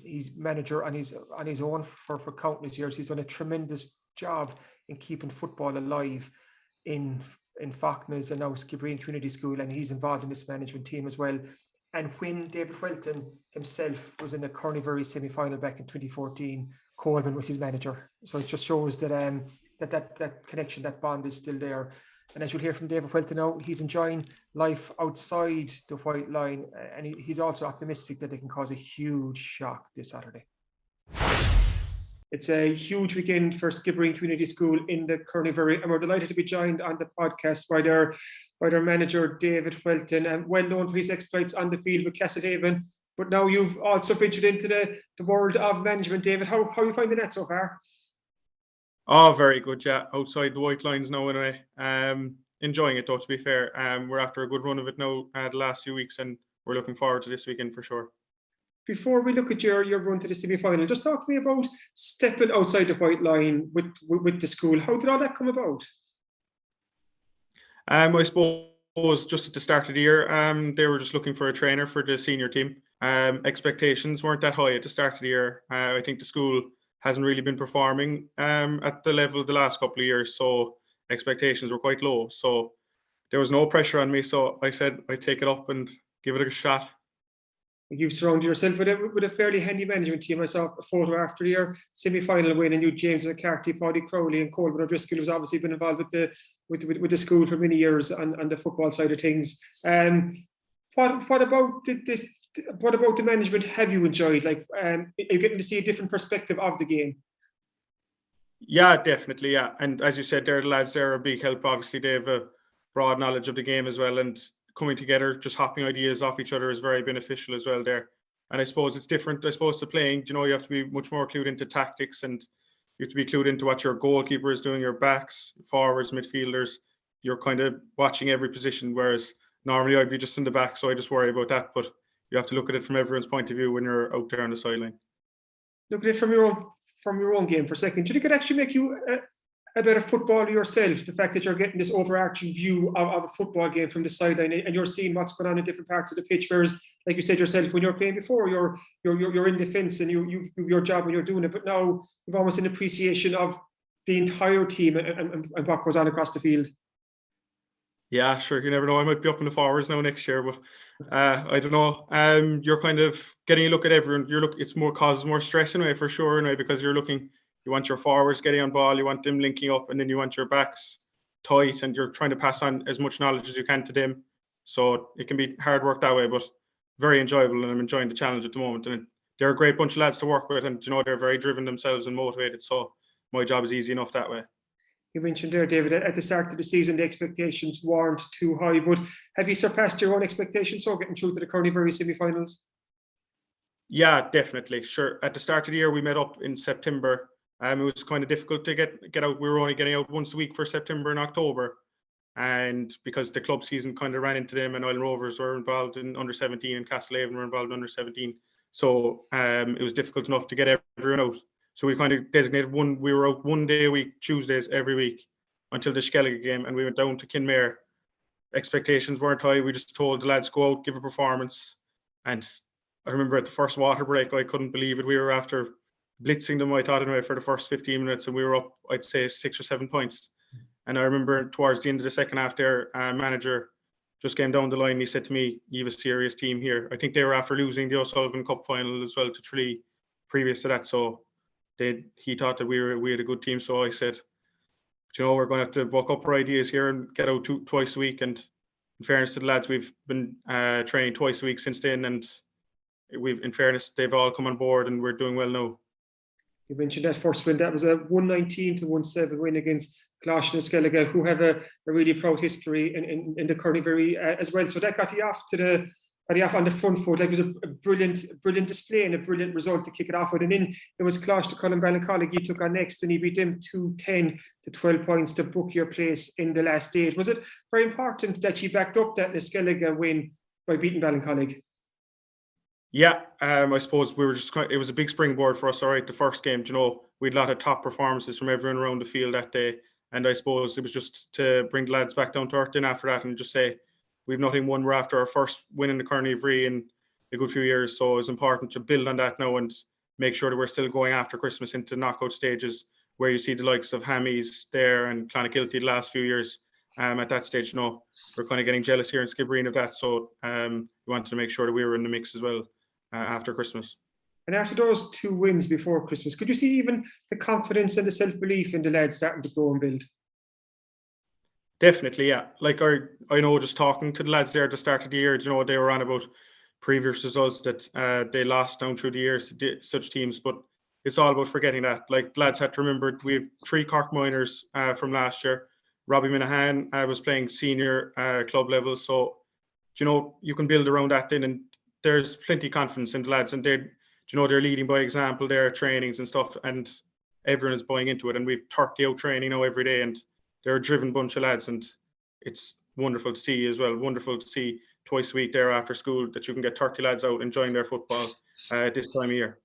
He's manager on his own for countless years. He's done a tremendous job in keeping football alive in Falkner's and now Skibbereen Community School, and he's involved in this management team as well. And when David Whelton himself was in the Corn Uí Mhuirí semi-final back in 2014, Coleman was his manager. So it just shows that that connection, that bond is still there. And as you'll hear from David Whelton now, he's enjoying life outside the white line, and he's also optimistic that they can cause a huge shock this Saturday. It's a huge weekend for Skibbereen Community School in the Corn Uí Mhuirí, and we're delighted to be joined on the podcast by their manager, David Whelton, and well known for his exploits on the field with Castlehaven. But now you've also ventured into the world of management, David. How are you finding that so far? Oh, very good, yeah. Outside the white lines now, anyway. Enjoying it, though, to be fair. We're after a good run of it now the last few weeks, and we're looking forward to this weekend for sure. Before we look at your run to the semi-final, just talk to me about stepping outside the white line with the school. How did all that come about? I suppose just at the start of the year, they were just looking for a trainer for the senior team. Expectations weren't that high at the start of the year. I think the school hasn't really been performing at the level the last couple of years, so expectations were quite low. So there was no pressure on me, so I said I'd take it up and give it a shot. You've surrounded yourself with a fairly handy management team. I saw a photo after your semi-final win, and you, James McCarthy, Paddy Crowley, and Colin O'Driscoll, who's obviously been involved with the school for many years on the football side of things. What about this? What about the management have you enjoyed? Like, are you getting to see a different perspective of the game? Yeah, definitely, yeah. And as you said, the lads there are a big help. Obviously, they have a broad knowledge of the game as well, and coming together, just hopping ideas off each other is very beneficial as well there. And I suppose it's different, I suppose, to playing. You know, you have to be much more clued into tactics, and you have to be clued into what your goalkeeper is doing, your backs, forwards, midfielders. You're kind of watching every position, whereas normally I'd be just in the back, so I just worry about that. But you have to look at it from everyone's point of view when you're out there on the sideline. Look at it from your own game for a second. Do you think it could actually make you a better footballer yourself? The fact that you're getting this overarching view of a football game from the sideline, and you're seeing what's going on in different parts of the pitch. Whereas, like you said yourself, when you're playing before, you're in defence and you've your job when you're doing it. But now you've almost an appreciation of the entire team and what goes on across the field. Yeah, sure. You never know. I might be up in the forwards now next year, but I don't know. You're kind of getting a look at everyone. It's causes more stress anyway, for sure, anyway, because you're looking. You want your forwards getting on ball, you want them linking up, and then you want your backs tight, and you're trying to pass on as much knowledge as you can to them. So it can be hard work that way, but very enjoyable, and I'm enjoying the challenge at the moment. And they're a great bunch of lads to work with, and they're very driven themselves and motivated. So my job is easy enough that way. You mentioned there, David, at the start of the season, the expectations weren't too high, but have you surpassed your own expectations so getting through to the Corn Uí Mhuirí semi-finals? Yeah, definitely. Sure. At the start of the year, we met up in September. It was kind of difficult to get out. We were only getting out once a week for September and October. And because the club season kind of ran into them, and Island Rovers were involved in under 17 and Castlehaven were involved in under 17. So it was difficult enough to get everyone out. So we kind of designated we were out one day a week, Tuesdays every week, until the Skellige game, and we went down to Kinmare. Expectations weren't high. We just told the lads, go out, give a performance. And I remember at the first water break, I couldn't believe it. We were after blitzing them, I thought, anyway, for the first 15 minutes, and we were up, I'd say, 6 or 7 points. And I remember towards the end of the second half, their manager just came down the line. He said to me, "You have a serious team here." I think they were after losing the O'Sullivan Cup final as well to Tralee previous to that. So he thought that we had a good team. So I said, we're going to have to buck up our ideas here and get out twice a week. And in fairness to the lads, we've been training twice a week since then. And in fairness, they've all come on board and we're doing well now. You mentioned that first win. That was a 119-17 win against Colossian and Skellige, who have a really proud history in the Corn Uí Mhuirí as well. So that got you off on the front foot. Like, it was a brilliant display and a brilliant result to kick it off with. And then it was Closh to Cullenballincollig you took on next, and you beat them 2-10 to 12 points to book your place in the last stage. Was it very important that you backed up that Skellige win by beating Ballincollig? Yeah, I suppose we were it was a big springboard for us. All right, the first game, we had a lot of top performances from everyone around the field that day. And I suppose it was just to bring the lads back down to earth then after that and just say, we've nothing won. We're after our first win in the Corn Uí Mhuirí in a good few years. So it's important to build on that now and make sure that we're still going after Christmas into knockout stages, where you see the likes of Hammies there and Clonakilty the last few years. At that stage, we're kind of getting jealous here in Skibbereen of that. So we wanted to make sure that we were in the mix as well after Christmas. And after those 2 wins before Christmas, could you see even the confidence and the self-belief in the lads starting to grow and build? Definitely, yeah. Like I know, just talking to the lads there at the start of the year, they were on about previous results that they lost down through the years to such teams, but it's all about forgetting that. Like, lads had to remember, we have 3 Cork minors from last year. Robbie Minahan was playing senior club level, so you can build around that then, and there's plenty of confidence in the lads, and they're leading by example, their trainings and stuff, and everyone is buying into it. And we've 30 out training now every day, and they're a driven bunch of lads, and it's wonderful to see as well. Wonderful to see twice a week there after school that you can get 30 lads out enjoying their football at this time of year.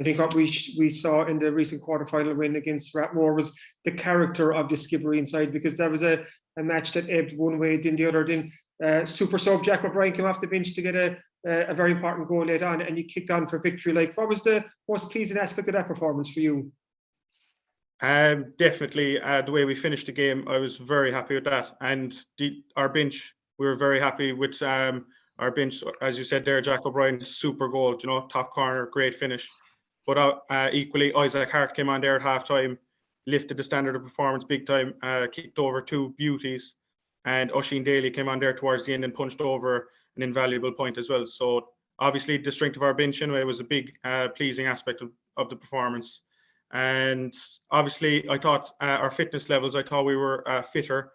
I think what we saw in the recent quarterfinal win against Rathmore was the character of the Skibbereen side, because there was a match that ebbed one way, then the other. Then super sub Jack O'Brien came off the bench to get a very important goal late on, and you kicked on for victory. Like, what was the most pleasing aspect of that performance for you? Definitely the way we finished the game, I was very happy with that. And our bench, we were very happy with our bench. As you said there, Jack O'Brien, super goal, top corner, great finish. But equally, Isaac Hart came on there at half-time, lifted the standard of performance big time, kicked over 2 beauties. And Oisin Daly came on there towards the end and punched over an invaluable point as well. So obviously the strength of our bench anyway was a big pleasing aspect of the performance. And obviously I thought our fitness levels, I thought we were fitter.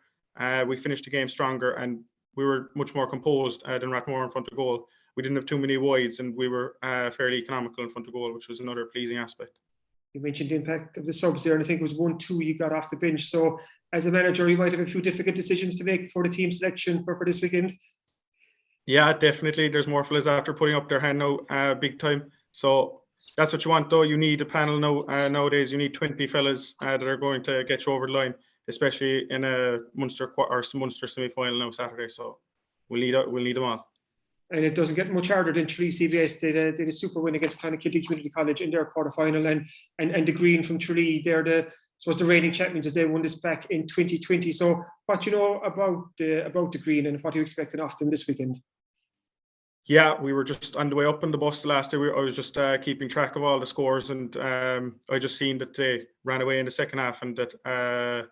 We finished the game stronger, and we were much more composed than Rathmore in front of goal. We didn't have too many wides, and we were fairly economical in front of goal, which was another pleasing aspect. You mentioned the impact of the subs there, and I think it was 1-2 you got off the bench. So as a manager, you might have a few difficult decisions to make for the team selection for this weekend. Yeah, definitely. There's more fellas after putting up their hand now, big time. So that's what you want, though. You need a panel now. Nowadays, you need 20 fellas that are going to get you over the line, especially in a Munster semi-final now Saturday. So we'll need them all. And it doesn't get much harder than Tralee CBS did a super win against Clonakilty Community College in their quarterfinal, and the Green from Tralee, they're the reigning champions as they won this back in 2020. So what do you know about the Green, and what are you expecting of them this weekend? Yeah, we were just on the way up on the bus last day. I was just keeping track of all the scores, and I just seen that they ran away in the second half, and that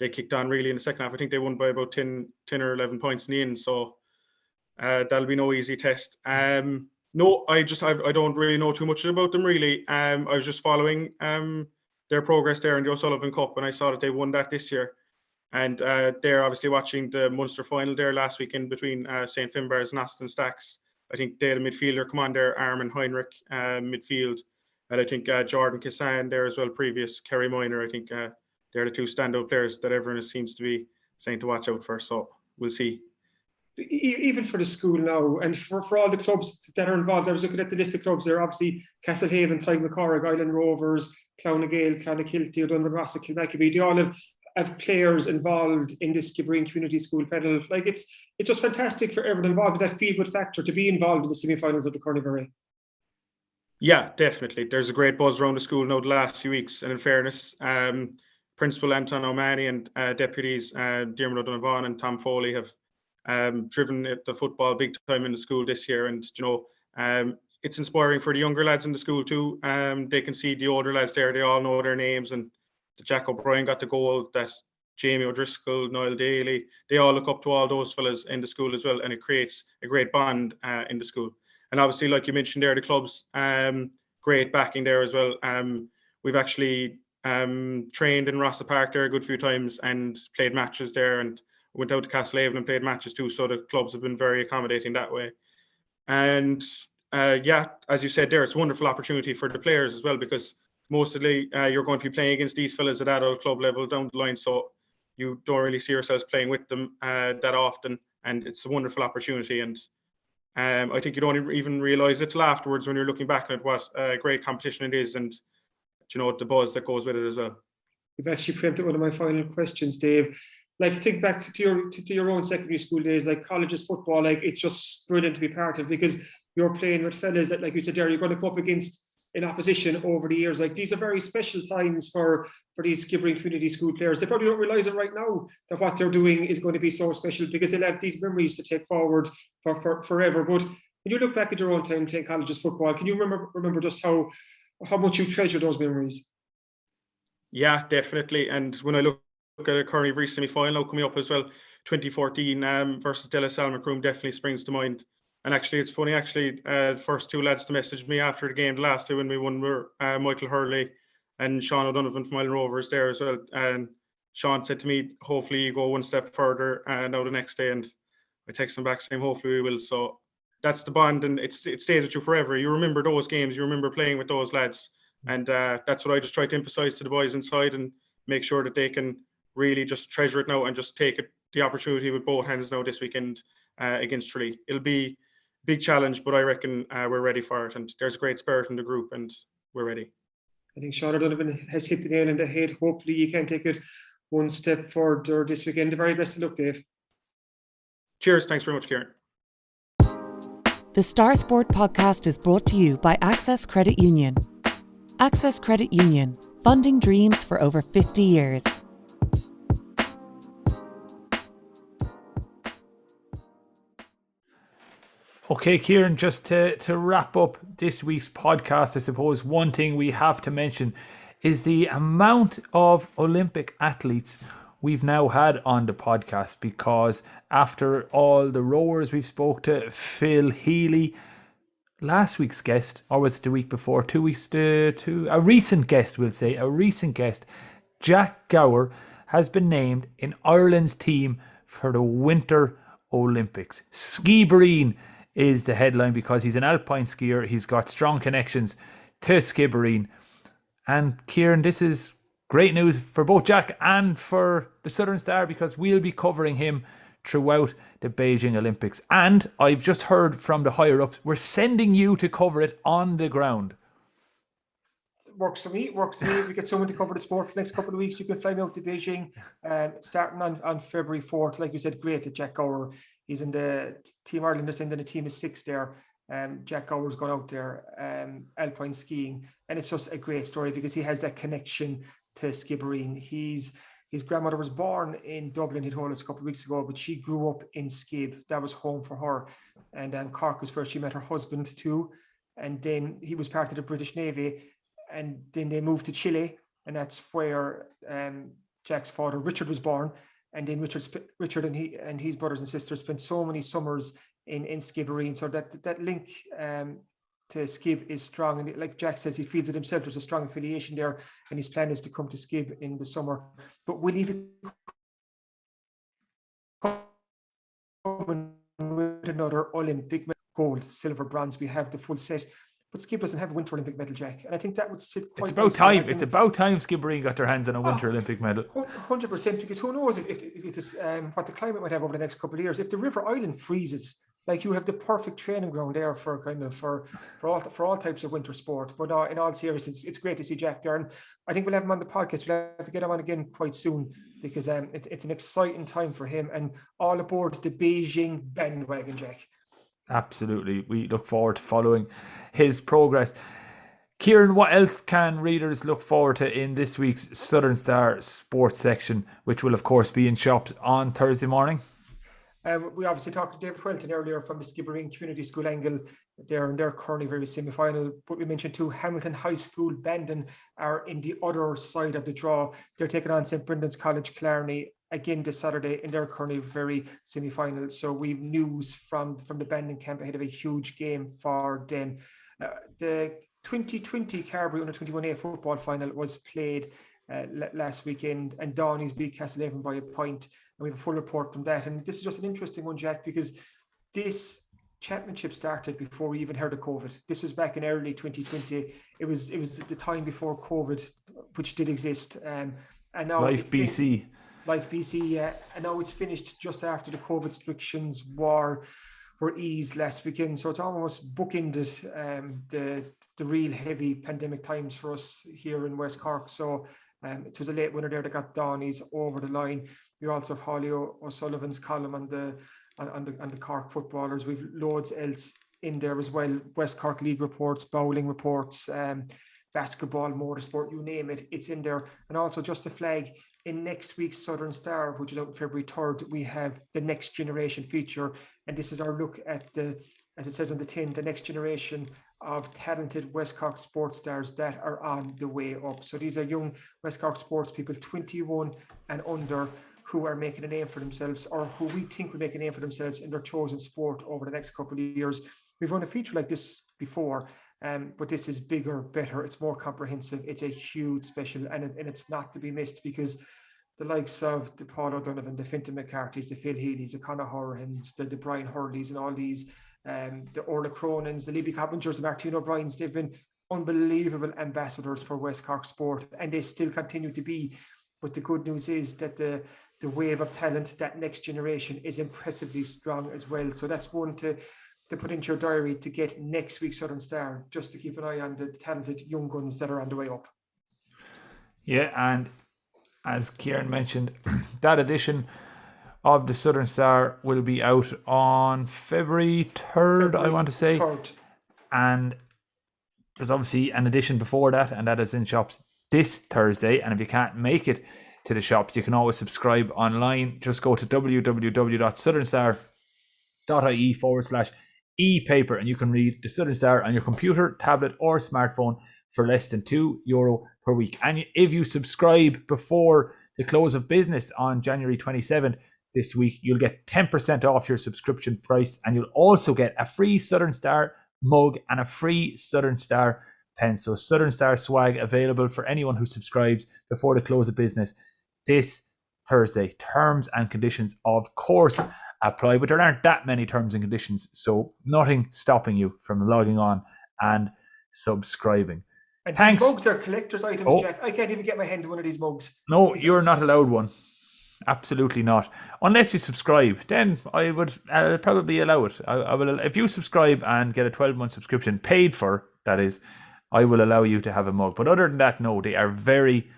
they kicked on really in the second half. I think they won by about 10 or 11 points in the end. So that'll be no easy test. No, I don't really know too much about them really. I was just following their progress there in the O'Sullivan Cup, and I saw that they won that this year. And they're obviously watching the Munster final there last weekend between St. Finbarrs and Austin Stacks. I think they had a midfielder come on there, Armin Heinrich, midfield. And I think Jordan Kissan there as well, previous Kerry Minor. I think they're the 2 standout players that everyone seems to be saying to watch out for. So we'll see. Even for the school now, and for all the clubs that are involved, I was looking at the list of clubs there. Obviously, Castlehaven, Tygmacorrig, Island Rovers, Clonagale, Clonakilty, O'Donovan, Rossa, Kilmacabea. They all have players involved in this Skibbereen Community School pedal. Like, it's just fantastic for everyone involved, with that feel-good factor to be involved in the semi-finals of the Corn Uí Mhuirí. Yeah, definitely. There's a great buzz around the school now the last few weeks, and in fairness, Principal Anton O'Mahony and deputies Diarmuid O'Donovan and Tom Foley have driven the football big time in the school this year, and it's inspiring for the younger lads in the school too. They can see the older lads there; they all know their names, and the Jack O'Brien got the goal, that Jamie O'Driscoll, Niall Daly, they all look up to all those fellas in the school as well, and it creates a great bond in the school. And obviously, like you mentioned there, the clubs, great backing there as well. We've actually trained in Rossa Park there a good few times and played matches there, and went out to Castlehaven and played matches too. So the clubs have been very accommodating that way. And yeah, as you said there, it's a wonderful opportunity for the players as well, because mostly you're going to be playing against these fellas at adult club level down the line. So you don't really see yourselves playing with them that often. And it's a wonderful opportunity. And I think you don't even realise it till afterwards when you're looking back at what a great competition it is, and the buzz that goes with it as well. You've actually preempted one of my final questions, Dave. Like, think back to your own secondary school days, like colleges football, like it's just brilliant to be part of, because you're playing with fellas that, like you said there, you're going to go up against in opposition over the years. Like, these are very special times for these Skibbereen Community School players. They probably don't realise it right now, that what they're doing is going to be so special, because they'll have these memories to take forward for forever. But When you look back at your own time playing colleges football, can you remember just how much you treasure those memories? Yeah, definitely. And when I look at a Corn Uí Mhuirí semi-final now coming up as well, 2014 versus De La Salle Macroom definitely springs to mind. And actually, it's funny, the first two lads to message me after the game the last day when we won were Micheál Hurley and Sean O'Donovan from Island Rovers there as well. And Sean said to me, hopefully you go one step further now the next day. And I texted him back saying, hopefully we will. So that's the bond, and it stays with you forever. You remember those games, you remember playing with those lads. And that's what I just try to emphasize to the boys inside and make sure that they can really just treasure it now and just take the opportunity with both hands now this weekend against Tralee. It'll be a big challenge, but I reckon we're ready for it. And there's a great spirit in the group and we're ready. I think Sean O'Donovan has hit the nail on the head. Hopefully you can take it one step further this weekend. The very best of luck, Dave. Cheers. Thanks very much, Kieran. The Star Sport podcast is brought to you by Access Credit Union. Access Credit Union, funding dreams for over 50 years. Okay, Kieran, just to wrap up this week's podcast, I suppose one thing we have to mention is the amount of Olympic athletes we've now had on the podcast, because after all the rowers we've spoke to, Phil Healy, last week's guest, or was it the week before, 2 weeks to a recent guest, Jack Gower, has been named in Ireland's team for the Winter Olympics. Skibbereen is the headline because he's an alpine skier. He's got strong connections to Skibbereen. And Kieran, this is great news for both Jack and for the Southern Star, because we'll be covering him throughout the Beijing Olympics. And I've just heard from the higher-ups, we're sending you to cover it on the ground. Works for me. We get someone to cover the sport for the next couple of weeks. You can fly me out to Beijing, starting on February 4th. Like you said, great at Jack Gower. He's in the Team Ireland. They're saying that the team is 6 there. Jack Gower's gone out there alpine skiing. And it's just a great story because he has that connection to Skibbereen. His grandmother was born in Dublin, he told us a couple of weeks ago, but she grew up in Skib. That was home for her. And Cork was where she met her husband too. And then he was part of the British Navy. And then they moved to Chile. And that's where Jack's father, Richard, was born. And then Richard and his brothers and sisters spent so many summers in Skibbereen. So that link to Skib is strong. And like Jack says, he feels it himself. There's a strong affiliation there. And his plan is to come to Skib in the summer. But will he be coming with another Olympic medal? Gold, silver, bronze? We have the full set. But Skib doesn't have a Winter Olympic medal, Jack. And I think that would sit quite... It's about time Skibbereen got their hands on a Winter Olympic medal. 100%, because who knows if this, what the climate might have over the next couple of years. If the River Island freezes, like, you have the perfect training ground there for all types of winter sport. But in all seriousness, it's great to see Jack there. And I think we'll have him on the podcast. We'll have to get him on again quite soon, because it's an exciting time for him. And all aboard the Beijing bandwagon, Jack. Absolutely. We look forward to following his progress. Kieran, what else can readers look forward to in this week's Southern Star sports section, which will, of course, be in shops on Thursday morning? We obviously talked to David Whelton earlier from the Skibbereen Community School angle. They're in their Corn Uí Mhuirí semi-final. But we mentioned too, Hamilton High School Bandon are in the other side of the draw. They're taking on St. Brendan's College Killarney again this Saturday in their Corn Uí Mhuirí semi-final. So we've news from the Bandon camp ahead of a huge game for them. The 2020 Carberry Under 21A football final was played last weekend, and Downey's beat Castlehaven by a point. And we have a full report from that. And this is just an interesting one, Jack, because this championship started before we even heard of COVID. This was back in early 2020. It was the time before COVID, which did exist. And now Life BC, yeah. And now it's finished just after the COVID restrictions were eased last weekend. So it's almost bookended the real heavy pandemic times for us here in West Cork. So it was a late winner there that got Downey's over the line. We also have Haulie O'Sullivan's column on the Cork footballers. We've loads else in there as well. West Cork League reports, bowling reports, basketball, motorsport, you name it, it's in there. And also just a flag, in next week's Southern Star, which is out February 3rd, we have the Next Generation feature. And this is our look at the as it says on the tin, the next generation of talented West Cork sports stars that are on the way up. So these are young West Cork sports people, 21 and under, who are making a name for themselves, or who we think will make a name for themselves in their chosen sport over the next couple of years. We've run a feature like this before, but this is bigger, better, it's more comprehensive, it's a huge special, and it's not to be missed, because the likes of the Paul O'Donovan, the Fintan McCarthy's, the Phil Healy's, the Conor Horan's, the Brian Hurley's, and all these, the Orla Cronins, the Libby Coppingers, the Martino O'Briens, they've been unbelievable ambassadors for West Cork sport, and they still continue to be. But the good news is that the wave of talent, that next generation, is impressively strong as well. So that's one to put into your diary to get next week's Southern Star, just to keep an eye on the talented young guns that are on the way up. Yeah, and as Kieran mentioned, that edition of the Southern Star will be out on February 3rd, I want to say. 3rd. And there's obviously an edition before that, and that is in shops this Thursday. And if you can't make it to the shops, you can always subscribe online. Just go to www.southernstar.ie/e-paper, and you can read the Southern Star on your computer, tablet, or smartphone for less than €2 per week. And if you subscribe before the close of business on January 27th this week, you'll get 10% off your subscription price, and you'll also get a free Southern Star mug and a free Southern Star pen. So Southern Star swag available for anyone who subscribes before the close of business this Thursday. Terms and conditions, of course, apply, but there aren't that many terms and conditions, so nothing stopping you from logging on and subscribing. And Thanks. These mugs are collector's items, Jack. I can't even get my hand on one of these mugs. No, you're not allowed one. Absolutely not. Unless you subscribe, then I would probably allow it. I will, if you subscribe and get a 12-month subscription paid for, that is, I will allow you to have a mug. But other than that, no, they are very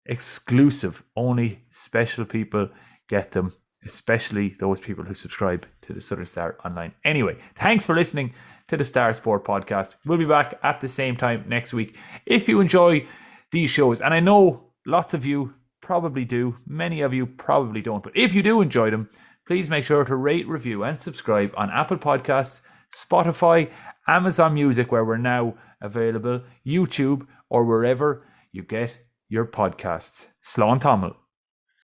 exclusive. Only special people get them, especially those people who subscribe to the Southern Star online. Anyway, thanks for listening to the Star Sport podcast. We'll be back at the same time next week. If you enjoy these shows, and I know lots of you probably do, many of you probably don't, but if you do enjoy them, please make sure to rate, review, and subscribe on Apple Podcasts, Spotify, Amazon Music, where we're now available, YouTube, or wherever you get your podcasts. Slán Tamil.